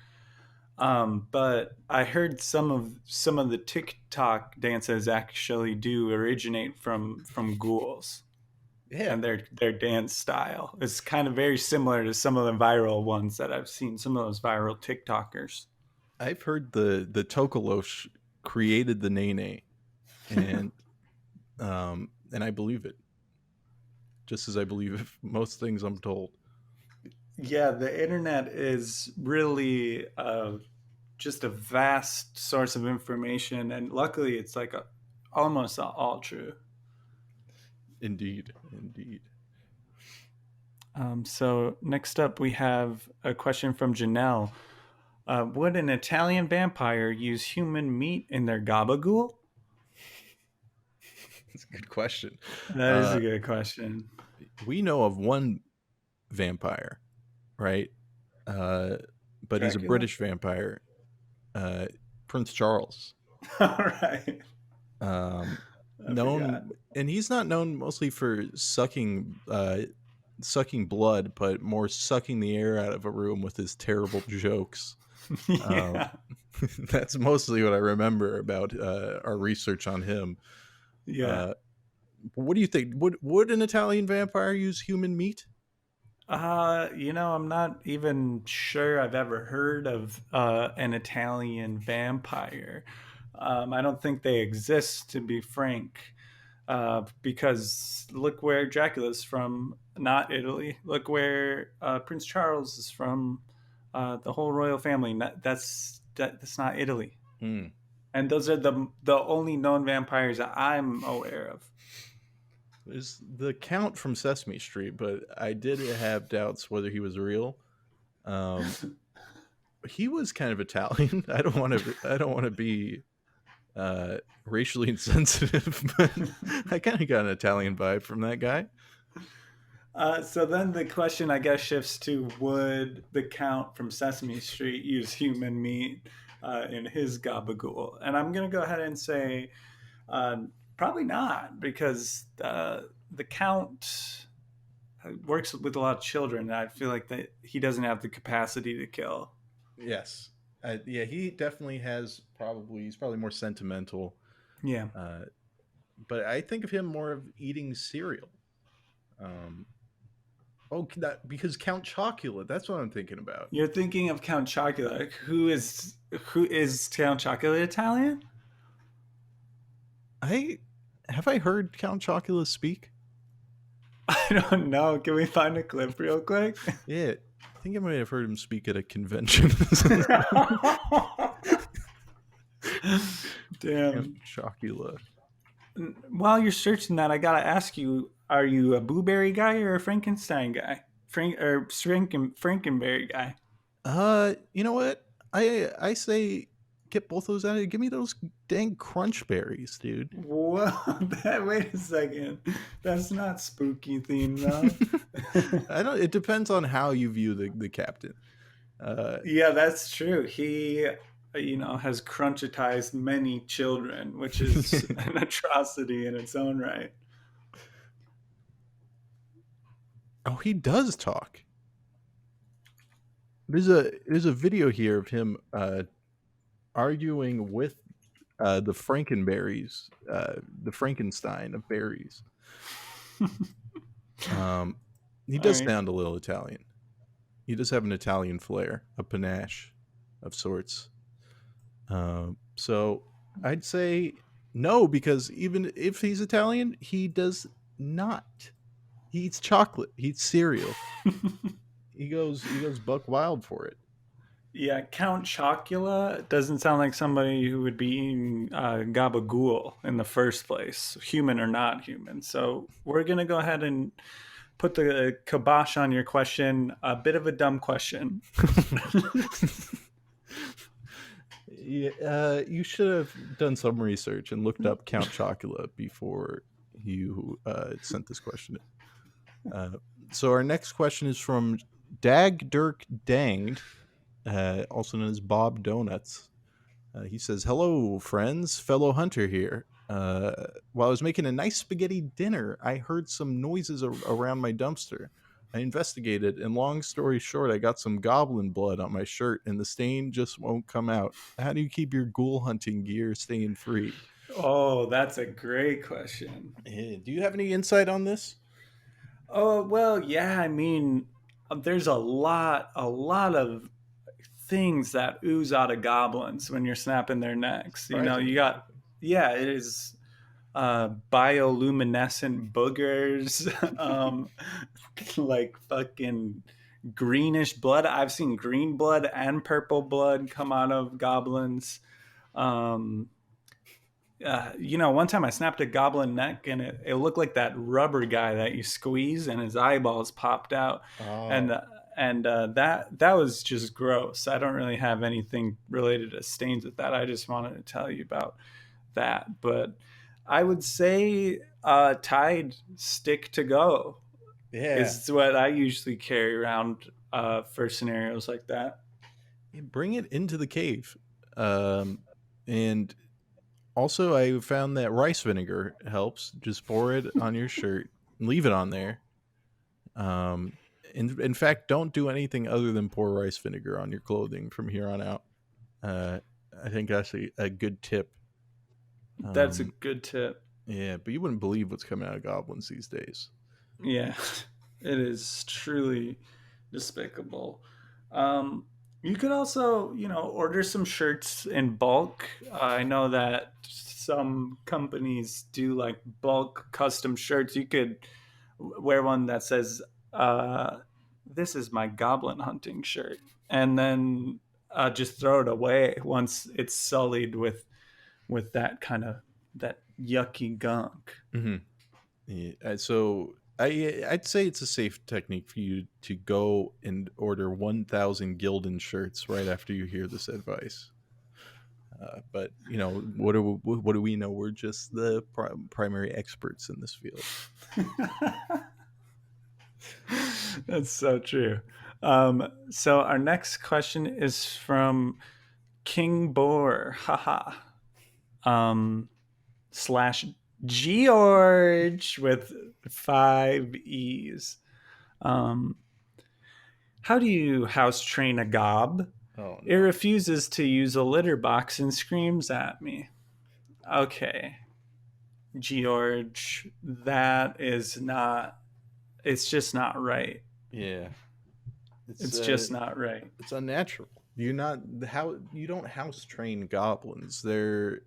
But I heard some of the TikTok dances actually do originate from ghouls, Yeah, and their dance style is kind of very similar to some of the viral ones that I've seen. Some of those viral TikTokers. I've heard the Tokolosh created the Nene, and I believe it. just as I believe most things I'm told. Yeah, the internet is really just a vast source of information, and luckily, it's like almost all true. Indeed, indeed. So next up, we have a question from Janelle. Would an Italian vampire use human meat in their gabagool? That's a good question. That is Uh, a good question. we know of one vampire, right? Uh, but he's a Dracula? British vampire, uh, Prince Charles. All right. Um, I forgot. known, and he's not known mostly for sucking blood, but more sucking the air out of a room with his terrible jokes. Um, Yeah. that's mostly what I remember about our research on him. Yeah. Uh, what do you think? Would an Italian vampire use human meat? I'm not even sure I've ever heard of an Italian vampire. I don't think they exist, to be frank, because look where Dracula's from, not Italy. Look where Prince Charles is from, the whole royal family. That's not Italy. Hmm. And those are the only known vampires that I'm aware of. There's the Count from Sesame Street, but I did have doubts whether he was real. Um, he was kind of Italian. I don't want to. I don't want to be racially insensitive, but I kind of got an Italian vibe from that guy. So then the question, I guess, shifts to would the Count from Sesame Street use human meat in his gabagool? And I'm going to go ahead and say uh, probably not, because the Count works with a lot of children. And I feel like that he doesn't have the capacity to kill. Yes, yeah, he definitely has. Probably he's probably more sentimental, Yeah. uh, but I think of him more of eating cereal. Um, oh, because Count Chocula. That's what I'm thinking about. You're thinking of Count Chocula. Who is Count Chocula Italian? I have I heard Count Chocula speak? I don't know. Can we find a clip real quick? Yeah, I think I might have heard him speak at a convention. Count Damn. Chocula. While you're searching that, I gotta ask you: are you a blueberry guy or a Frankenstein guy? Frankenberry guy? You know what? I say get both those out of. Give me those dang crunch berries, dude. Whoa! Wait a second. That's not spooky theme though. I don't. It depends on how you view the captain. Uh, Yeah, that's true. He, has crunchitized many children, which is an atrocity in its own right. oh, he does talk. There's a video here of him arguing with the Frankenberries, the Frankenstein of berries. Um, he All does right. sound a little Italian. He does have an Italian flair, a panache of sorts. So I'd say no, because even if he's Italian, he does not. He eats chocolate. He eats cereal. He goes buck wild for it. Yeah, Count Chocula doesn't sound like somebody who would be eating gabagool in the first place, human or not human. So we're going to go ahead and put the kibosh on your question. A bit of a dumb question. Yeah, you should have done some research and looked up Count Chocula before you sent this question. Uh, so our next question is from Dag Dirk Danged, also known as Bob Donuts. He says, "Hello, friends, fellow hunter here. While I was making a nice spaghetti dinner, I heard some noises around my dumpster. I investigated, and long story short, I got some goblin blood on my shirt, and the stain just won't come out. How do you keep your ghoul hunting gear stain free?" Oh, that's a great question. Do you have any insight on this? Oh, well, yeah, I mean, there's a lot of things that ooze out of goblins when you're snapping their necks. You Surprisingly. got, yeah, it is. bioluminescent boogers, like fucking greenish blood. I've seen green blood and purple blood come out of goblins. Um, one time I snapped a goblin neck and it looked like that rubber guy that you squeeze and his eyeballs popped out. And Oh, that was just gross. I don't really have anything related to stains with that. I just wanted to tell you about that. But I would say Tide Stick to Go yeah. is what I usually carry around for scenarios like that. Yeah, bring it into the cave. And also, I found that rice vinegar helps. Just pour it on your shirt, leave it on there. Um, in fact, don't do anything other than pour rice vinegar on your clothing from here on out. Uh, I think that's a good tip. That's a Um, good tip. yeah, but you wouldn't believe what's coming out of goblins these days. Yeah, it is truly despicable. Um, you could also, order some shirts in bulk. I know that some companies do like bulk custom shirts. You could wear one that says, uh, "This is my goblin hunting shirt," and then just throw it away once it's sullied with that kind of that yucky gunk. Mm-hmm. Yeah, so I'd say it's a safe technique for you to go and order 1,000 Gildan shirts right after you hear this advice. But what do we know? We're just the primary experts in this field. That's so true. So our next question is from King Boar, haha, slash George with 5 E's. Um, how do you house train a gob? Oh It no. refuses to use a litter box and screams at me. Okay, George, that is not, it's just not right. Yeah, it's It's just not right. it's unnatural. You're not how you don't house train goblins. They're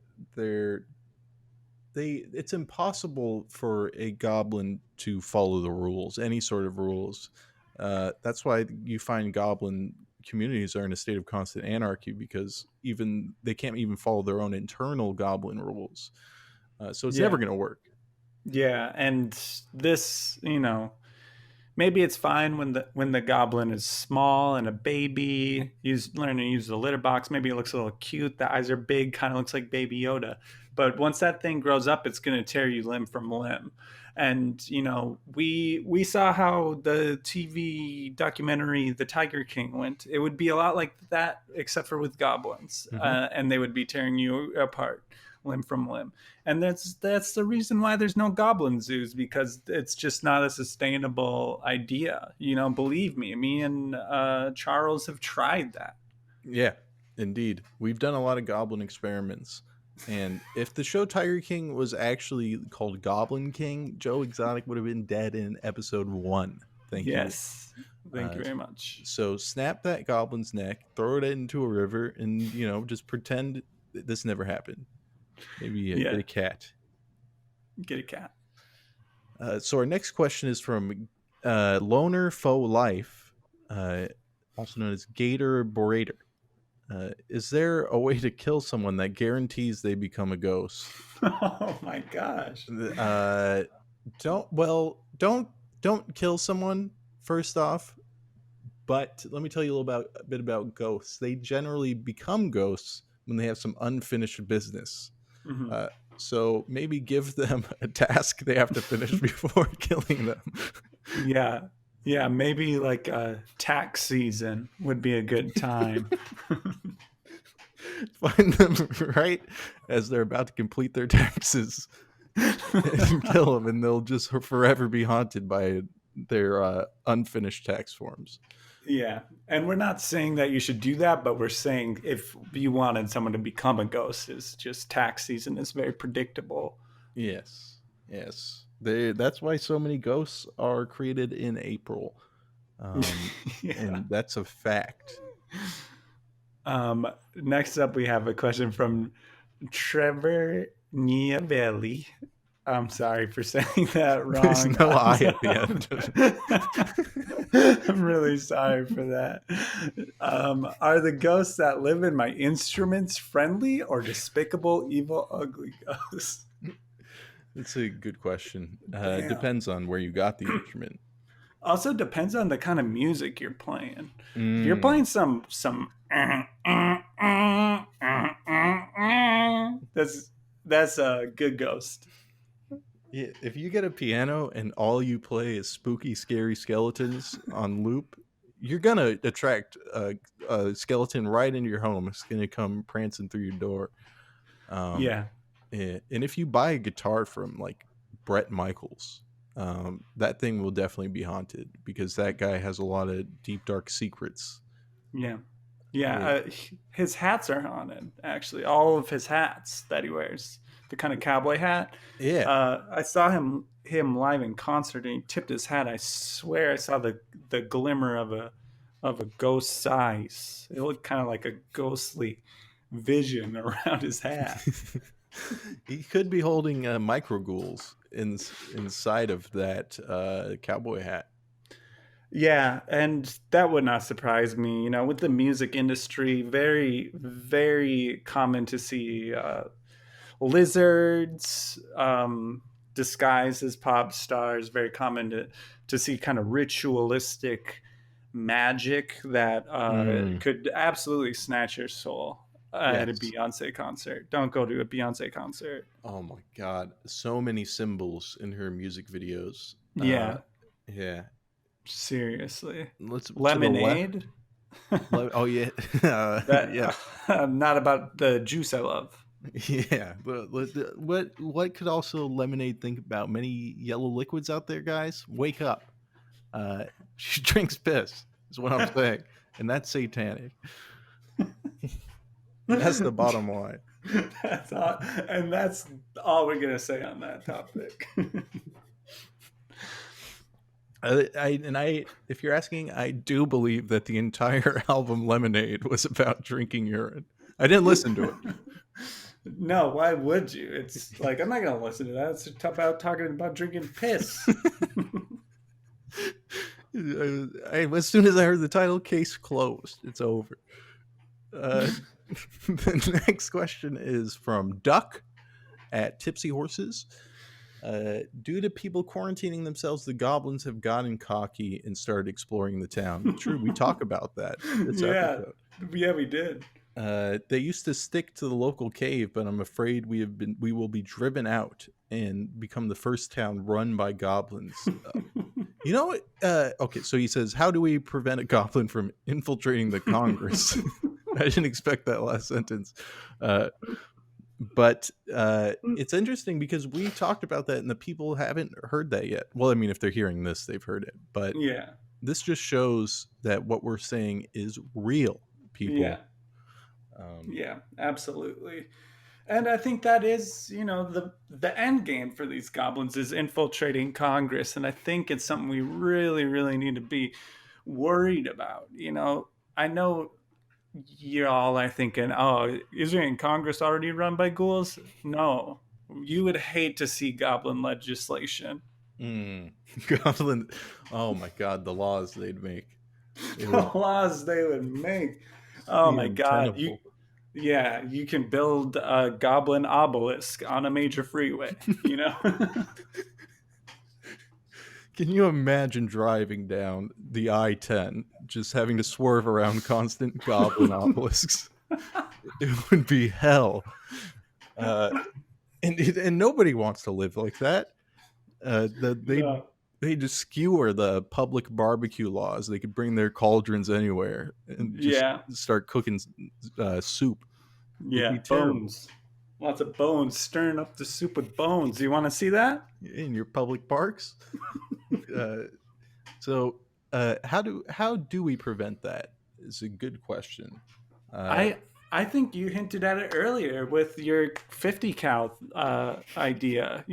they it's impossible for a goblin to follow the rules, any sort of rules. That's why you find goblin communities are in a state of constant anarchy because even they can't even follow their own internal goblin rules. So it's never Yeah. going to work. Yeah, and this, maybe it's fine when the goblin is small and a baby. Use learn to use the litter box. Maybe it looks a little cute. The eyes are big, kind of looks like Baby Yoda. But once that thing grows up, it's going to tear you limb from limb. And we saw how the TV documentary The Tiger King went. It would be a lot like that, except for with goblins, Hmm. and they would be tearing you apart, limb from limb. And that's the reason why there's no goblin zoos, because it's just not a sustainable idea. Believe me and Charles have tried that. Yeah, indeed. We've done a lot of goblin experiments. And if the show Tiger King was actually called Goblin King, Joe Exotic would have been dead in episode 1. Thank you. Yes, thank Uh, you very much. so snap that goblin's neck, throw it into a river, and just pretend this never happened. Maybe get Yeah, a cat. get a cat. So our next question is from Loner Faux Life, uh, also known as Gator Borator. Is there a way to kill someone that guarantees they become a ghost? Oh my gosh. Uh, don't kill someone first off. But let me tell you a bit about ghosts. They generally become ghosts when they have some unfinished business. Mhm. Uh, so maybe give them a task they have to finish before killing them. Yeah, yeah. Maybe like tax season would be a good time. Find them right as they're about to complete their taxes and kill them, and they'll just forever be haunted by their unfinished tax forms. Yeah. And we're not saying that you should do that, but we're saying if you wanted someone to become a ghost, is just tax season is very predictable. Yes, yes. That's why so many ghosts are created in April, Yeah. and that's a fact. Next up, we have a question from Trevor Niavelli. I'm sorry for saying that There's wrong. no I at the end. I'm really sorry for that. Are the ghosts that live in my instruments friendly or despicable, evil, ugly ghosts? That's a good question. Damn. Depends on where you got the instrument. Also depends on the kind of music you're playing. If you're Mm. playing some that's a good ghost. Yeah, if you get a piano and all you play is spooky, scary skeletons on loop, you're gonna attract a skeleton right into your home. It's gonna come prancing through your door. Um, Yeah. and if you buy a guitar from like Brett Michaels, that thing will definitely be haunted because that guy has a lot of deep, dark secrets. Yeah. Yeah, Yeah, his hats are haunted. Actually, all of his hats that he wears, the kind of cowboy hat. yeah. I saw him live in concert, and he tipped his hat. I swear, I saw the glimmer of a ghost's eyes. It looked kind of like a ghostly vision around his hat. He could be holding micro ghouls inside of that cowboy hat. Yeah, and that would not surprise me. You know, with the music industry, very, very common to see lizards disguised as pop stars. Very common to see kind of ritualistic magic that Mm, could absolutely snatch your soul at a yes. Beyonce concert. Don't go to a Beyonce concert. Oh my god, so many symbols in her music videos. Yeah, Yeah. seriously. Let's to the left. Lemonade. Oh yeah, yeah, That not about the juice I love. yeah. But what could also lemonade think about? Many yellow liquids out there, guys. Wake up. Uh, she drinks piss. Is what I'm saying, and that's satanic. That's the bottom line. That's all, and that's all we're gonna say on that topic. If you're asking, I do believe that the entire album Lemonade was about drinking urine. I didn't listen to it. No, why would you? It's like I'm not gonna listen to that. It's about talking about drinking piss. As soon as I heard the title, case closed. It's over. Uh, the next question is from Duck at Tipsy Horses. Due to people quarantining themselves, the goblins have gotten cocky and started exploring the town. True, we talk about that this Yeah, episode. yeah, we did. They used to stick to the local cave, but I'm afraid we will be driven out and become the first town run by goblins. You know what? Okay, so he says, how do we prevent a goblin from infiltrating the Congress? I didn't expect that last sentence. But it's interesting because we talked about that and the people haven't heard that yet. Well, I mean, if they're hearing this, they've heard it. But Yeah, this just shows that what we're saying is real, yeah, people. Um, yeah, absolutely. And I think that is, the end game for these goblins is infiltrating Congress, and I think it's something we really, really need to be worried about. I know you all are thinking, "Oh, isn't Congress already run by ghouls?" No, you would hate to see goblin legislation. mm, goblin. Oh my God, the laws they'd make. It The would laws they would make. Oh be my God, untenable. yeah, you can build a goblin obelisk on a major freeway. You know. Can you imagine driving down the I-10, just having to swerve around constant goblin obelisks? It would be hell. Uh, and nobody wants to live like that. No. They just skewer the public barbecue laws. They could bring their cauldrons anywhere and just Yeah. start cooking soup. It'd Yeah. be terrible Bones. Lots of bones. Stirring up the soup with bones. You want to see that? in your public parks. Uh, so, how do we prevent that? Is a good question. Uh, I I think you hinted at it earlier with your 50 cal idea.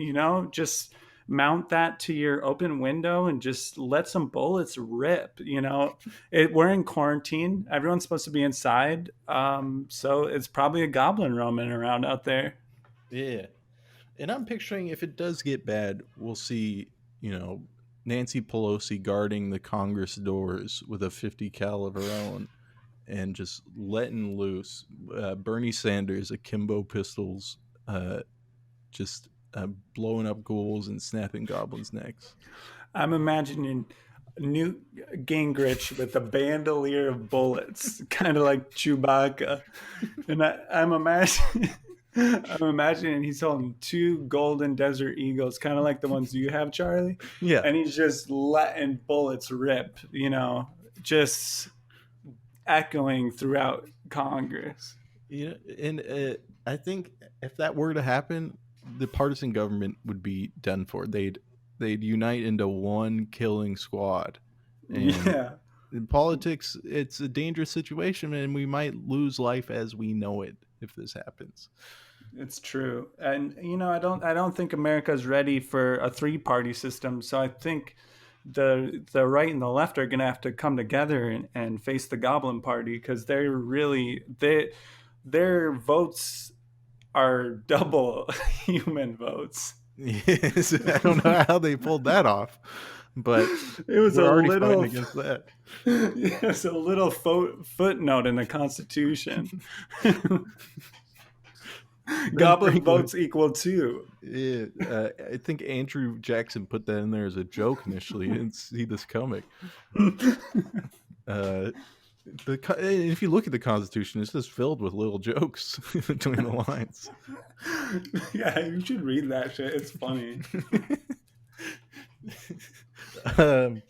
Just mount that to your open window and just let some bullets rip. We're in quarantine. Everyone's supposed to be inside. So it's probably a goblin roaming around out there. yeah. And I'm picturing if it does get bad, we'll see, you know, Nancy Pelosi guarding the Congress doors with a 50 cal of her own and just letting loose. Bernie Sanders, akimbo pistols, uh, just blowing up ghouls and snapping goblins' necks. I'm imagining Newt Gingrich with a bandolier of bullets, kind of like Chewbacca, and I'm imagining. I'm imagining he's holding two golden desert eagles, kind of like the ones you have, Charlie, Yeah, and he's just letting bullets rip, just echoing throughout Congress. you know, and I think if that were to happen, the partisan government would be done for. They'd unite into one killing squad, and Yeah, in politics, it's a dangerous situation, and we might lose life as we know it if this happens. it's true. And I don't think America's ready for a three-party system. So I think the right and the left are going to have to come together and face the Goblin Party because their votes are double human votes. Yes, I don't know how they pulled that off, but It was we're a already fighting little against that. It's a little footnote in the Constitution. Ben Goblin Franklin, votes equal two. yeah, I think Andrew Jackson put that in there as a joke initially. He didn't see this coming. Uh, if you look at the Constitution, it's just filled with little jokes between the lines. Yeah, you should read that shit. It's funny. um,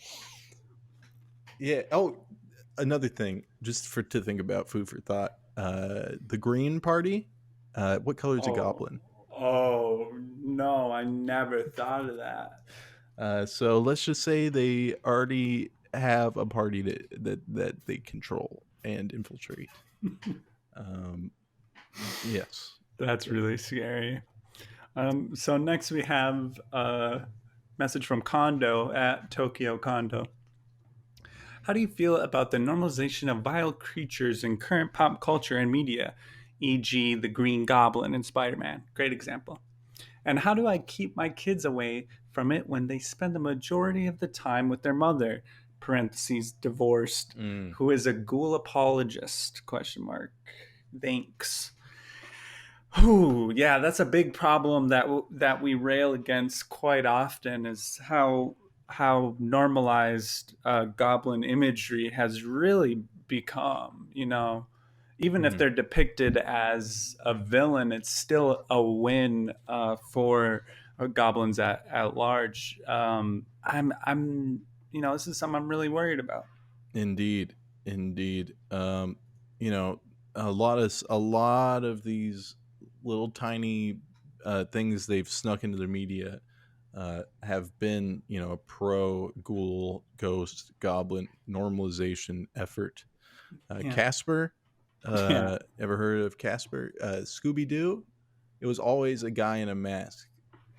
yeah. Oh, another thing, just for to think about, food for thought. The Green Party. What color is a Oh, goblin? oh no, I never thought of that. So let's just say they already have a party that they control and infiltrate. Um, yes. That's really scary. So next we have a message from Kondo at Tokyo Kondo. How do you feel about the normalization of vile creatures in current pop culture and media, e.g., the Green Goblin in Spider Man? Great example. And how do I keep my kids away from it when they spend the majority of the time with their mother, parentheses, divorced, Mm, who is a ghoul apologist, question mark. Thanks. Ooh, yeah, that's a big problem that we rail against quite often is how normalized goblin imagery has really become. Even if mhm. they're depicted as a villain, it's still a win for goblins at large. This is something I'm really worried about. Indeed, indeed. You know, a lot of these little tiny things they've snuck into the media have been, a pro ghoul, ghost, goblin normalization effort. Yeah, Casper, yeah, ever heard of Casper? Scooby Doo. It was always a guy in a mask,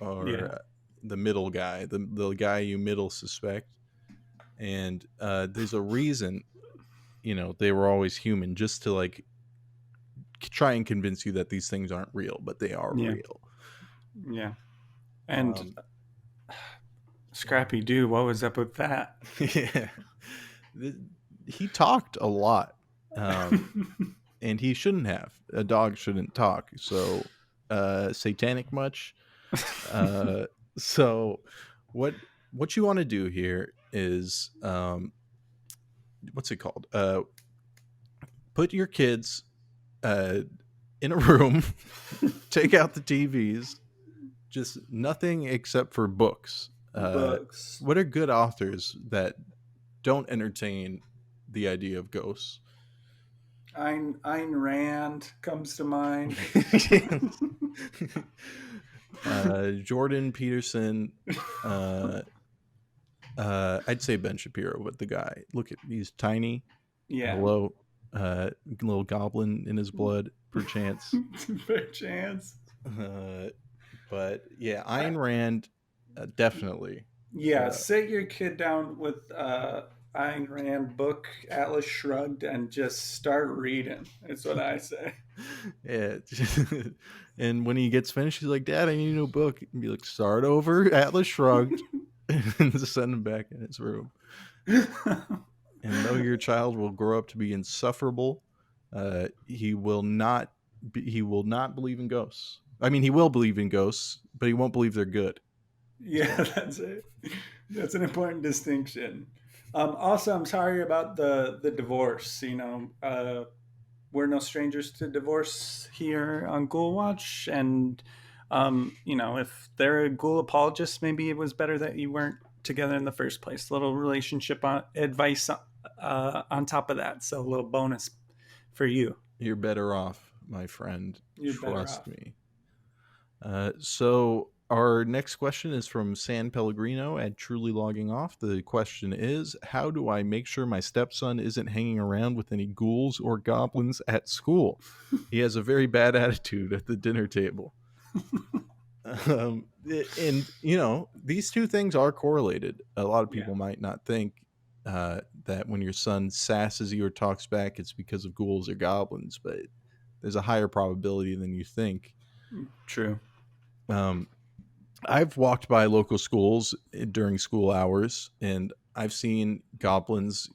or yeah, the middle guy, the guy you middle suspect. And there's a reason, they were always human, just to like try and convince you that these things aren't real, but they are yeah, real. yeah. And Um, Scrappy Doo, what was up with that? yeah, he talked a lot, and he shouldn't have. A dog shouldn't talk. So, satanic much. Uh, so, what what you want to do here is, what's it called? Put your kids uh, in a room, take out the TVs, just nothing except for books. Books. What are good authors that don't entertain the idea of ghosts? Ayn Rand comes to mind. Jordan Peterson. Uh, I'd say Ben Shapiro, but the guy, look at, he's tiny. Yeah. Hello, little goblin in his blood, perchance. Fair chance. Uh, but yeah, I, Ayn Rand, definitely. yeah, Uh, sit your kid down with Ayn Rand book, Atlas Shrugged, and just start reading. That's what I say. yeah, And when he gets finished, he's like, "Dad, I need a new book." And be like, "Start over." Atlas shrugged and just send him back in his room. And though your child will grow up to be insufferable, he will not. He will not believe in ghosts. I mean, he will believe in ghosts, but he won't believe they're good. Yeah, So that's it. That's an important distinction. Also, I'm sorry about the divorce. We're no strangers to divorce here on Ghoulwatch, and if they're a ghoul apologist, maybe it was better that you weren't together in the first place. A little relationship advice on top of that, so a little bonus for you. you're better off, my friend. You're better Trust off. me. So our next question is from San Pellegrino at Truly Logging Off. The question is, how do I make sure my stepson isn't hanging around with any ghouls or goblins at school? He has a very bad attitude at the dinner table. And these two things are correlated. A lot of Yeah, people might not think that when your son sasses you or talks back, it's because of ghouls or goblins, but there's a higher probability than you think. true. Um, I've walked by local schools during school hours, and I've seen goblins,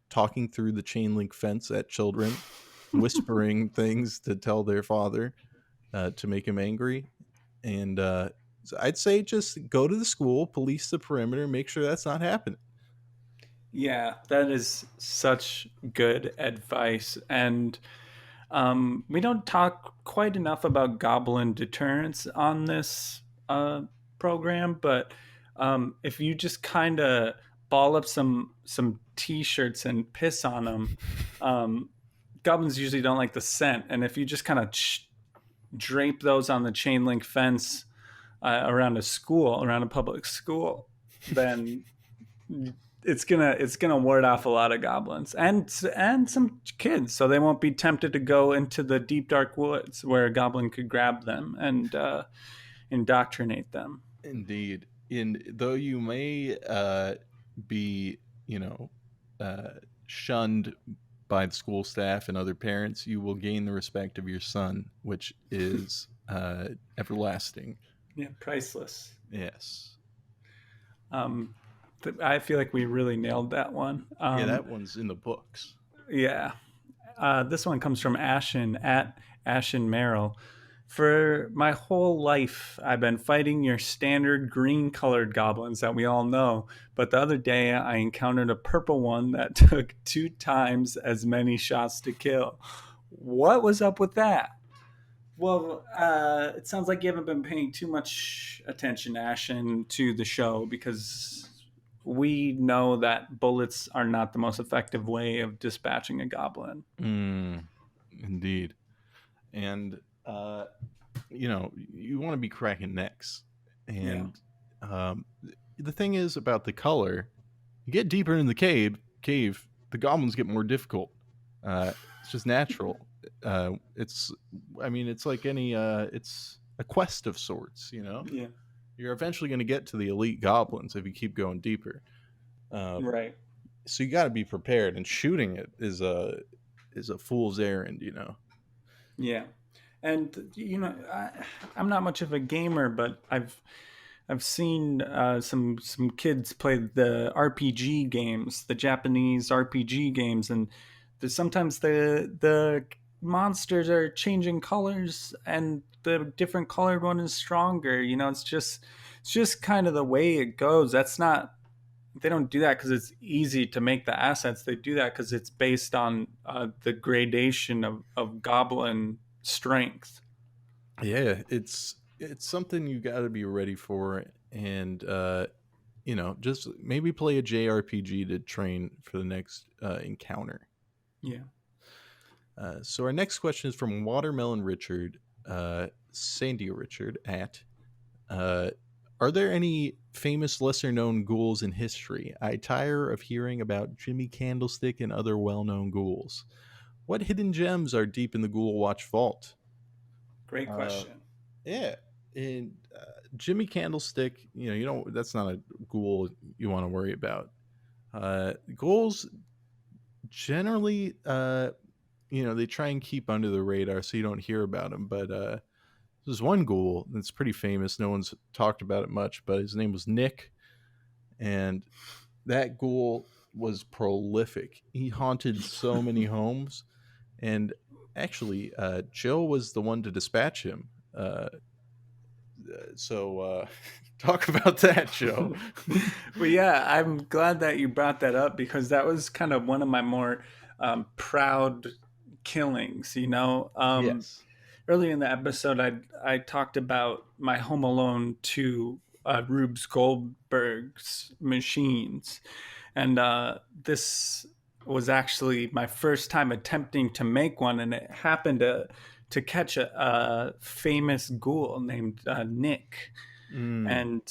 talking through the chain link fence at children, whispering things to tell their father to make him angry. And so I'd say just go to the school, police the perimeter, make sure that's not happening. Yeah, that is such good advice. And we don't talk quite enough about goblin deterrence on this program, but if you just kind of ball up some t-shirts and piss on them, um, goblins usually don't like the scent. And if you just kind of drape those on the chain link fence around a public school, then it's gonna ward off a lot of goblins and some kids, so they won't be tempted to go into the deep dark woods where a goblin could grab them and indoctrinate them. Indeed. And though you may be, you know, uh, shunned by the school staff and other parents, you will gain the respect of your son, which is everlasting. Yeah, priceless. Yes. Um, I feel like we really nailed that one. Yeah, that one's in the books. Yeah, this one comes from Ashen at Ashen Merrill. For my whole life, I've been fighting your standard green colored goblins that we all know. But the other day, I encountered a purple one that took 2 times as many shots to kill. What was up with that? Well, it sounds like you haven't been paying too much attention, Ashen, to the show because we know that bullets are not the most effective way of dispatching a goblin. Mm, indeed. And you want to be cracking necks. Yeah. And um, the thing is about the color, you get deeper in the cave, the goblins get more difficult. It's just natural. It's, I mean, it's like any, it's a quest of sorts. Yeah. You're eventually going to get to the elite goblins if you keep going deeper. Um, Right. so you got to be prepared, and shooting it is a fool's errand. Yeah. And I'm not much of a gamer, but I've seen some kids play the RPG games, the Japanese RPG games, and sometimes the monsters are changing colors, and the different colored one is stronger. It's just kind of the way it goes. That's not They don't do that because it's easy to make the assets. They do that because it's based on the gradation of goblin strength. Yeah, it's something you got to be ready for, and just maybe play a JRPG to train for the next encounter. Yeah. So our next question is from Watermelon Richard, Sandy Richard at. Uh, are there any famous lesser known ghouls in history? I tire of hearing about Jimmy Candlestick and other well known ghouls. What hidden gems are deep in the Ghoulwatch vault? Great Uh, question. yeah, and Jimmy Candlestick, that's not a ghoul you want to worry about. Ghouls generally, they try and keep under the radar so you don't hear about them, but There's one ghoul that's pretty famous. No one's talked about it much, but his name was Nick, and that ghoul was prolific. He haunted so many homes, and actually, Joe was the one to dispatch him. So talk about that, Joe. Well, yeah, I'm glad that you brought that up because that was kind of one of my more proud killings. Yes. Earlier in the episode, I talked about my Home Alone 2 Rubes Goldberg's machines, and this was actually my first time attempting to make one, and it happened to catch a famous ghoul named Nick, Mm. and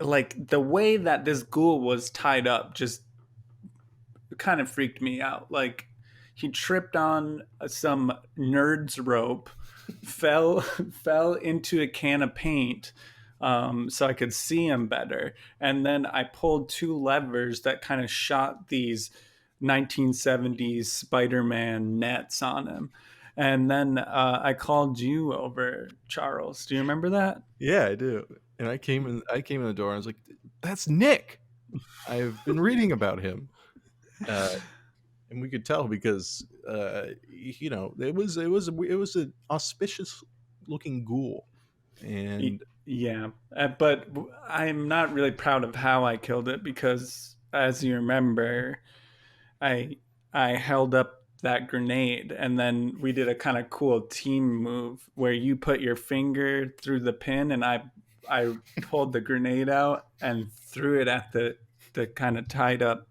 like the way that this ghoul was tied up just kind of freaked me out. Like he tripped on some nerd's rope, fell fell into a can of paint, so I could see him better, and then I pulled two levers that kind of shot these 1970s Spider-Man nets on him. And then I called you over, Charles. Do you remember that? Yeah, I do. And I came in the door and I was like, "That's Nick. I've been reading about him." Uh, and we could tell because it was an auspicious looking ghoul, and Yeah, but I'm not really proud of how I killed it because, as you remember, I I held up that grenade, and then we did a kind of cool team move where you put your finger through the pin, and I pulled the grenade out and threw it at the kind of tied up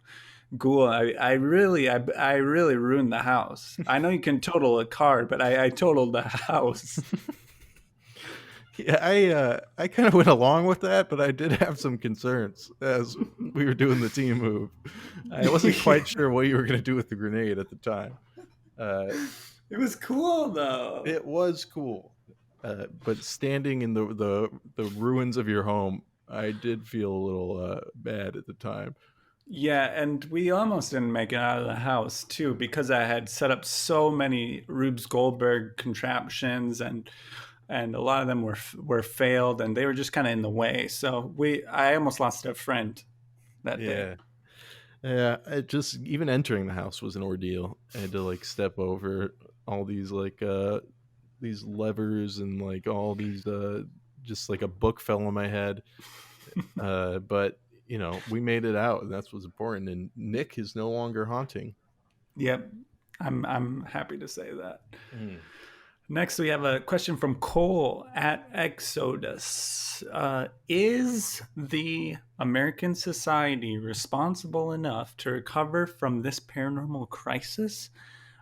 ghoul. I really ruined the house. I know you can total a car, but I totaled the house. yeah, I kind of went along with that, but I did have some concerns as we were doing the team move. I wasn't quite sure what you were going to do with the grenade at the time. Uh, It was cool though. it was cool, but standing in the ruins of your home, I did feel a little bad at the time. Yeah, and we almost didn't make it out of the house too because I had set up so many Rubes Goldberg contraptions, and a lot of them were failed, and they were just kind of in the way. So I almost lost a friend that day. Yeah. Yeah, it just even entering the house was an ordeal. I had to like step over all these levers and like all these just like a book fell on my head. But we made it out and that's what's important, and Nick is no longer haunting. Yep, I'm happy to say that. Mm. Next, we have a question from Cole at Exodus. Is the American society responsible enough to recover from this paranormal crisis?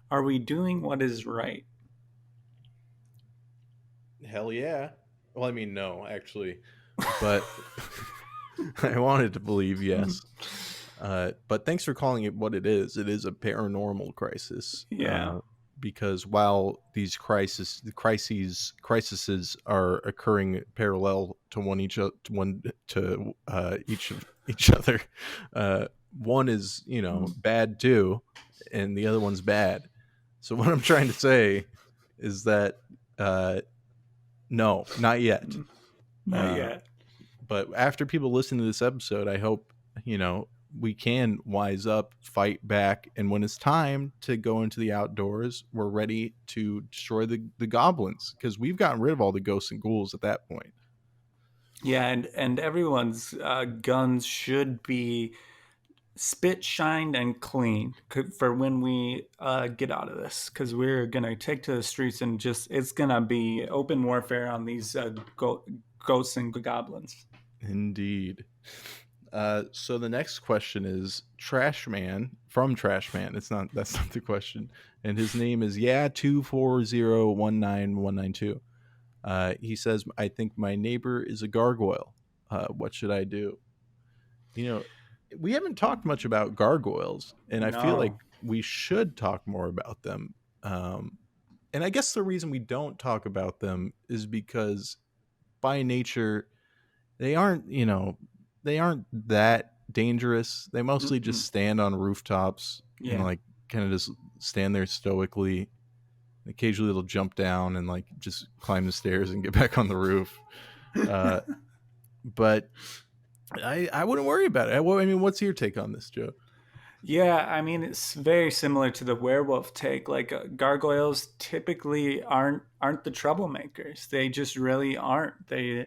Are we doing what is right? Hell yeah. Well, I mean no, actually. But I wanted to believe yes. But thanks for calling it what it is. It is a paranormal crisis. Yeah. Because while these crises are occurring parallel to each of each other, one is bad too, and the other one's bad. So what I'm trying to say is that no, not yet. Not Uh, yet. but after people listen to this episode, I hope we can wise up, fight back, and when it's time to go into the outdoors, we're ready to destroy the goblins because we've gotten rid of all the ghosts and ghouls at that point. Yeah, and everyone's guns should be spit shined and clean for when we get out of this, because we're gonna take to the streets and just it's gonna be open warfare on these ghosts and goblins. Indeed. So the next question is Trash Man from Trash Man. That's not the question, and his name is 240199192. He says, "I think my neighbor is a gargoyle. What should I do?" You know, we haven't talked much about gargoyles, and I feel like No. we should talk more about them. And I guess the reason we don't talk about them is because by nature they aren't that dangerous. They mostly just Mm-mm. stand on rooftops and Yeah. like kind of just stand there stoically Occasionally, it'll jump down and like just climb the stairs and get back on the roof. Uh, but I wouldn't worry about it. Well, I mean, what's your take on this, Joe? Yeah, I mean it's very similar to the werewolf take. Like gargoyles typically aren't the troublemakers. They just really aren't. They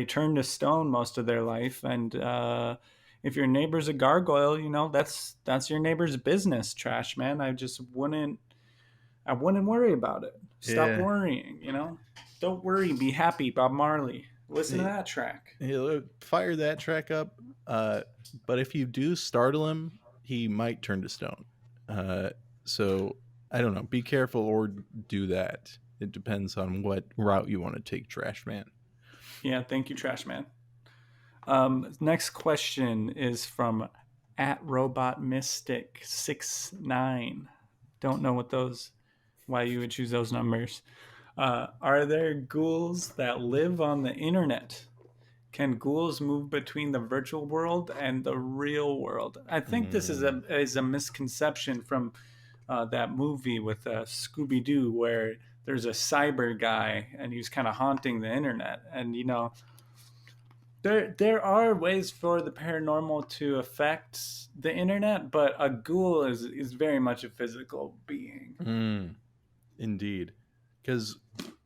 turn to stone most of their life, and if your neighbor's a gargoyle, you know that's your neighbor's business. Trash man. I wouldn't worry about it. Stop Yeah. worrying. You know, don't worry. Be happy. Bob Marley. Listen to that track. He'll fire that track up. Uh, but if you do startle him, he might turn to stone. Uh, so I don't know. Be careful or do that. It depends on what route you want to take, Trash Man. Yeah, thank you, Trash Man. Next question is from at Robot Mystic 69. Don't know what those, why you would choose those numbers. Are there ghouls that live on the internet? Can ghouls move between the virtual world and the real world? I think this is Mm. a misconception from that movie with Scooby Doo, where there's a cyber guy and he's kind of haunting the internet. And you know, there are ways for the paranormal to affect the internet, but a ghoul is very much a physical being. Mm. Indeed, because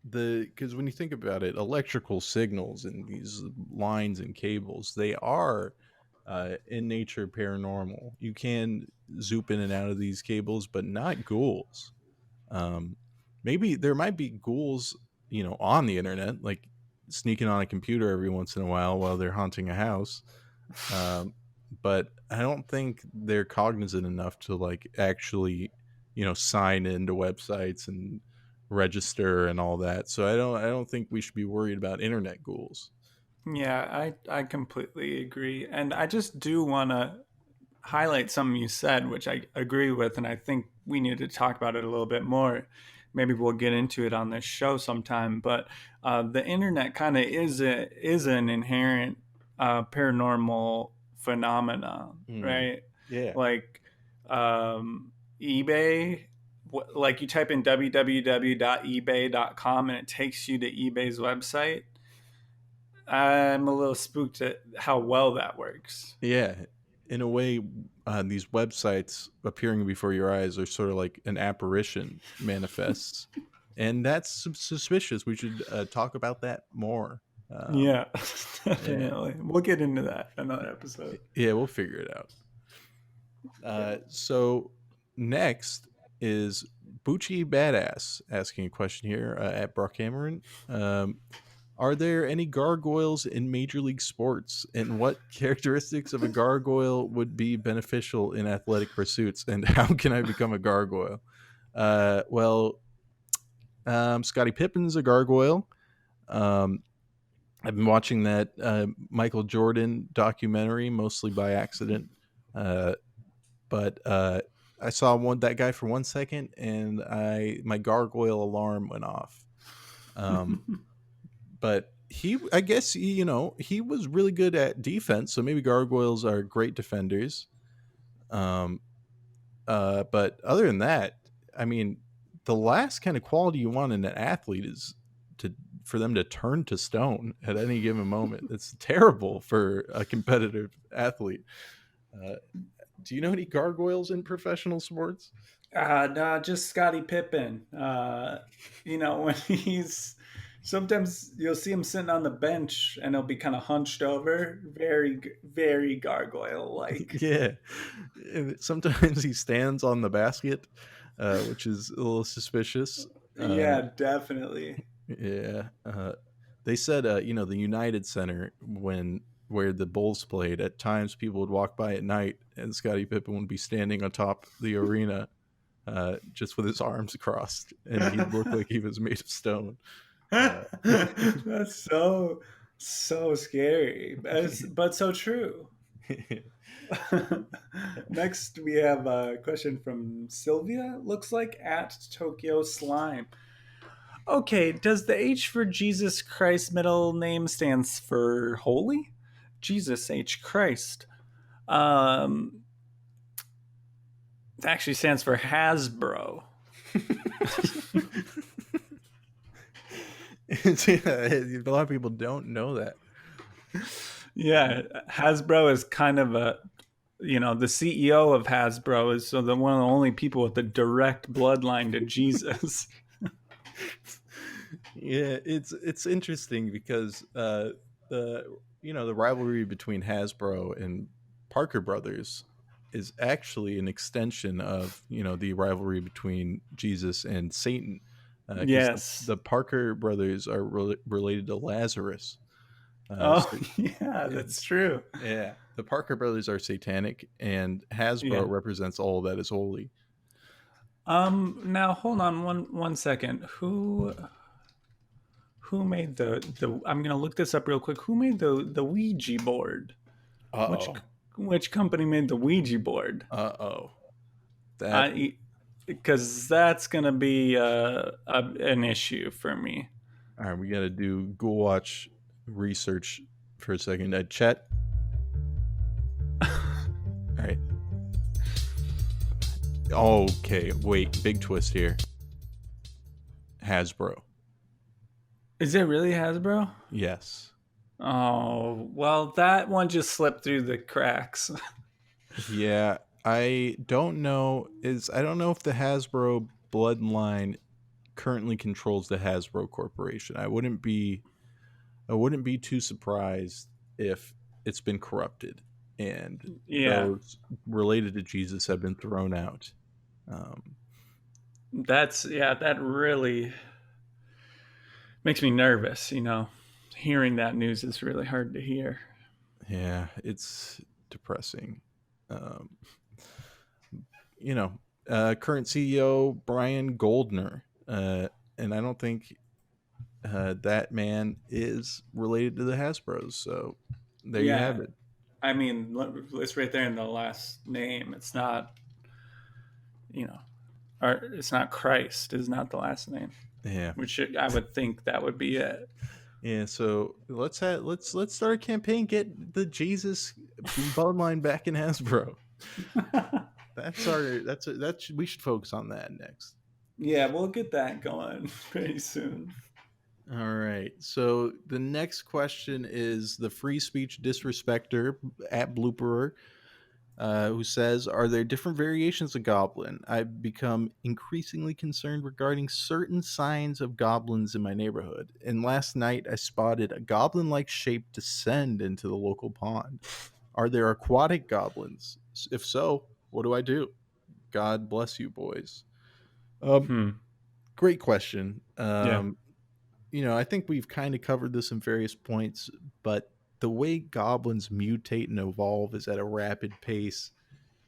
because when you think about it, electrical signals and these lines and cables, they are in nature paranormal. You can zoop in and out of these cables, but not ghouls. Um, Maybe there might be ghouls, on the internet, like sneaking on a computer every once in a while they're haunting a house. Um, but I don't think they're cognizant enough to like actually, sign into websites and register and all that. So I don't think we should be worried about internet ghouls. Yeah, I completely agree. And I just do want to highlight something you said, which I agree with, and I think we need to talk about it a little bit more. Maybe we'll get into it on this show sometime. But the internet kind of is an inherent paranormal phenomena, Mm. right? Yeah. Like eBay. Like you type in www.ebay.com and it takes you to eBay's website. I'm a little spooked at how well that works. Yeah. In a way, these websites appearing before your eyes are sort of like an apparition manifests. And that's suspicious. We should talk about that more. Um, Yeah, yeah. definitely. We'll get into that in another episode. Yeah, we'll figure it out. So next is Bucci Badass asking a question here at Brockhammeren. Are there any gargoyles in Major League Sports? And what characteristics of a gargoyle would be beneficial in athletic pursuits? And how can I become a gargoyle? Well, Scottie Pippen's a gargoyle. Um, I've been watching that Michael Jordan documentary mostly by accident. Uh, but I saw that guy for 1 second, and my gargoyle alarm went off. Um, but I guess he was really good at defense, so maybe gargoyles are great defenders. Um, but other than that, I mean, the last kind of quality you want in an athlete is to for them to turn to stone at any given moment. It's terrible for a competitive athlete. Uh, do you know any gargoyles in professional sports? No, just Scottie Pippen. You know, when he's sometimes you'll see him sitting on the bench and he'll be kind of hunched over, very gargoyle like. Yeah. And sometimes he stands on the basket, which is a little suspicious. Yeah, definitely. Yeah. They said, the United Center, where the Bulls played, at times people would walk by at night and Scottie Pippen would be standing on top the arena, just with his arms crossed, and he'd look like he was made of stone. Uh, That's so scary, but so true. Next, we have a question from Sylvia. Looks like at Tokyo Slime. Okay, does the H for Jesus Christ middle name stands for holy? Jesus H Christ. Um, it actually stands for Hasbro. A lot of people don't know that. Yeah, Hasbro is kind of a, the CEO of Hasbro is so the one of the only people with a direct bloodline to Jesus. Yeah, it's interesting because the the rivalry between Hasbro and Parker Brothers is actually an extension of the rivalry between Jesus and Satan, because Yes. the Parker brothers are related to Lazarus. Oh, So yeah, yeah, that's true. yeah, the Parker brothers are satanic, and Yeah. Hasbro represents all that is holy. Now hold on one second. Who made the I'm going to look this up real quick. Who made the Ouija board? Uh Which oh. which company made the Ouija board? Uh-oh. That I Because that's going to be an issue for me. All right, we got to do Ghoulwatch research for a second. Chet. All right. Okay, wait. Big twist here. Hasbro. Is it really Hasbro? Yes. Oh, well, that one just slipped through the cracks. Yeah, I don't know if the Hasbro bloodline currently controls the Hasbro Corporation. I wouldn't be too surprised if it's been corrupted and Yeah, those related to Jesus have been thrown out. Um, that really makes me nervous, Hearing that news is really hard to hear. yeah, it's depressing. Um, you know, Current CEO Brian Goldner, and I don't think that man is related to the Hasbros. So there you have Yeah, it. I mean, it's right there in the last name. It's not, you know, or it's not Christ is not the last name, Yeah, which I would think that would be it. yeah. So let's start a campaign. Get the Jesus bloodline back in Hasbro. That's we should focus on that next. Yeah, we'll get that going pretty soon. All right. So the next question is the free speech disrespecter at Blooperer, who says, "Are there different variations of goblin? I've become increasingly concerned regarding certain signs of goblins in my neighborhood. And last night I spotted a goblin-like shape descend into the local pond. Are there aquatic goblins? If so, what do I do? God bless you, boys." Um, Hmm. Great question. Yeah. I think we've kind of covered this in various points, but the way goblins mutate and evolve is at a rapid pace,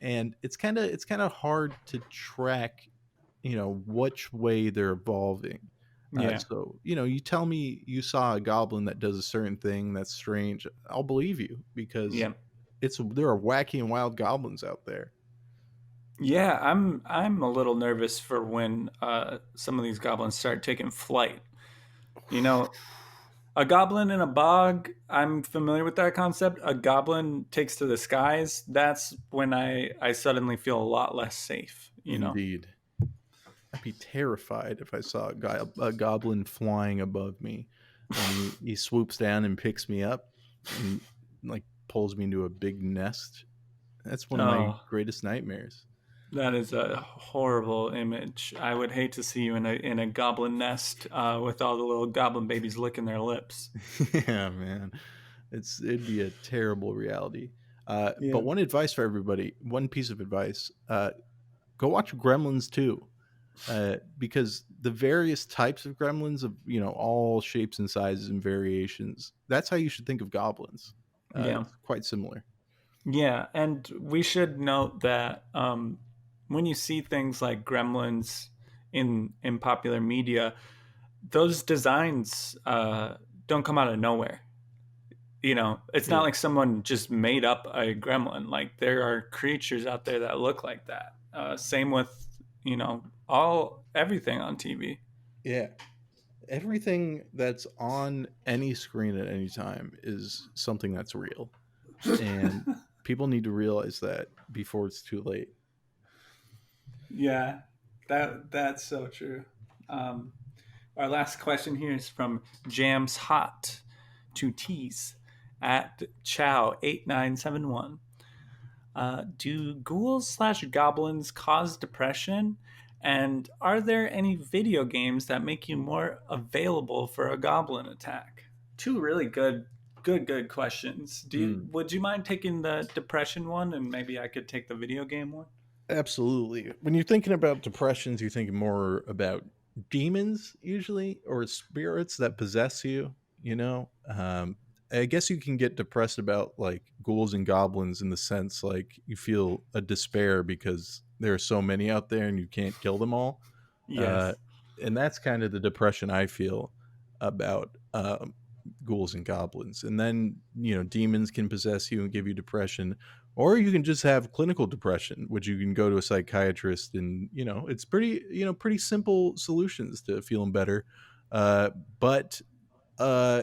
and it's kind of hard to track, which way they're evolving. Yeah. So you tell me you saw a goblin that does a certain thing that's strange, I'll believe you because Yeah. there are wacky and wild goblins out there. Yeah, I'm a little nervous for when some of these goblins start taking flight. You know, a goblin in a bog, I'm familiar with that concept. A goblin takes to the skies, that's when I suddenly feel a lot less safe. Indeed. I'd be terrified if I saw a goblin flying above me, and he swoops down and picks me up and like pulls me into a big nest. That's one of my Oh, greatest nightmares. that is a horrible image. I would hate to see you in a goblin nest with all the little goblin babies licking their lips. Yeah, man, it'd be a terrible reality. But Yeah. one piece of advice: go watch Gremlins too. Because the various types of gremlins of all shapes and sizes and variations, that's how you should think of goblins. Yeah. It's quite similar. Yeah, and we should note that when you see things like gremlins in popular media, those designs don't come out of nowhere. It's not Yeah, like someone just made up a gremlin. Like there are creatures out there that look like that. Same with all everything on TV. yeah, everything that's on any screen at any time is something that's real, and people need to realize that before it's too late. Yeah. That's so true. Um, our last question here is from Jams Hot to Tease at Chow8971. Do ghouls slash goblins cause depression? And are there any video games that make you more available for a goblin attack? Two really good questions. Mm. Would you mind taking the depression one, and maybe I could take the video game one? Absolutely. When you're thinking about depressions, you're thinking more about demons usually, or spirits that possess you. You know, I guess you can get depressed about like ghouls and goblins in the sense like you feel a despair because there are so many out there and you can't kill them all. Uh, Yes. and that's kind of the depression I feel about ghouls and goblins. And then, demons can possess you and give you depression, or you can just have clinical depression, which you can go to a psychiatrist and, it's pretty simple solutions to feeling better. Uh, but uh,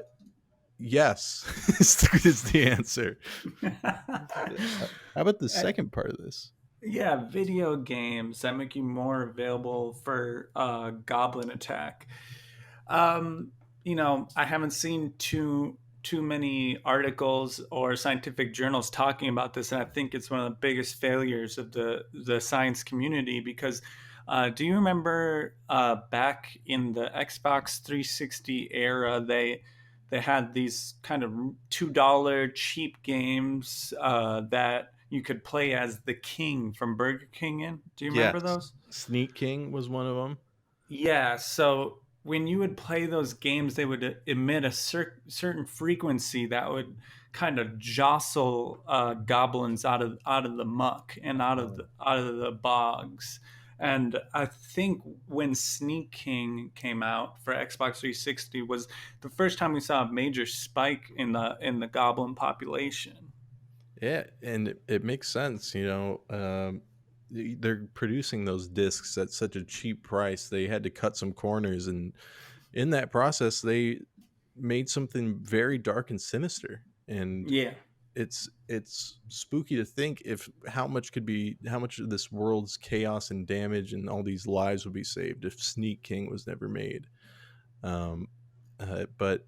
yes, is the answer. How about the Uh, second part of this? yeah, video games that make you more available for goblin attack. Um, I haven't seen too many articles or scientific journals talking about this, and I think it's one of the biggest failures of the science community. Because do you remember back in the Xbox 360 era, they had these kind of $2 cheap games that you could play as the King from Burger King in? Do you remember Yes, those? Sneak King was one of them. Yeah, so when you would play those games, they would emit a certain frequency that would kind of jostle goblins out of the muck and Oh. out of the bogs. And I think when Sneak King came out for Xbox 360 was the first time we saw a major spike in the goblin population. Yeah, and it makes sense. They're producing those discs at such a cheap price. They had to cut some corners, and in that process, they made something very dark and sinister. And Yeah. it's spooky to think if how much of this world's chaos and damage and all these lives would be saved if Sneak King was never made. Um, but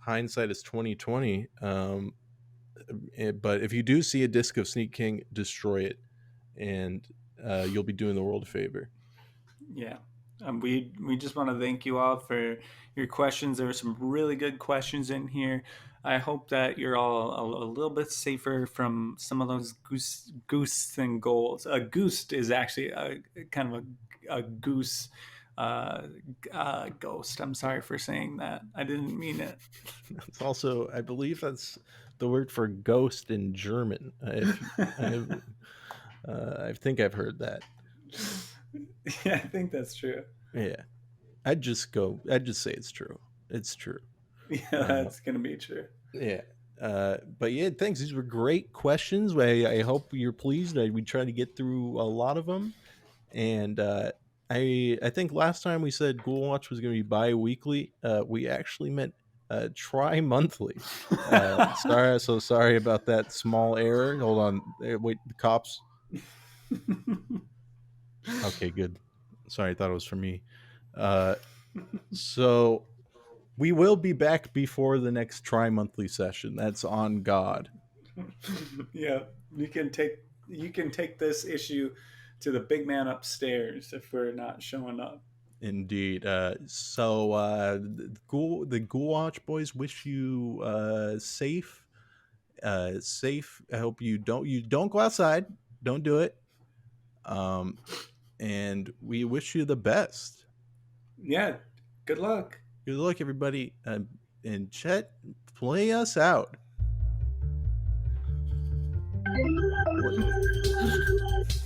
hindsight is 2020. But if you do see a disc of Sneak King, destroy it, and you'll be doing the world a favor. Yeah. We just want to thank you all for your questions. There were some really good questions in here. I hope that you're all a little bit safer from some of those goose and goals. A goose is actually a kind of a goose uh, ghost. I'm sorry for saying that. I didn't mean it. It's also, I believe, that's the word for ghost in German. If I, I think I've heard that. Yeah, I think that's true. Yeah, I'd just say it's true. It's true. Yeah, Uh, that's gonna be true. yeah. But yeah, thanks. These were great questions. I hope you're pleased. We tried to get through a lot of them. And I think last time we said Ghoulwatch was going to be bi-weekly. We actually meant tri-monthly. Sorry about that small error. Hold on. Wait, the cops. Okay, good. Sorry, I thought it was for me. Uh, so we will be back before the next tri-monthly session. That's on God. Yeah, you can take this issue to the big man upstairs if we're not showing up. Indeed. The Ghoul Watch boys wish you safe. I hope you don't go outside. Don't do it. Um, and we wish you the best. Yeah, good luck. Good luck, everybody. And Chet, play us out. What?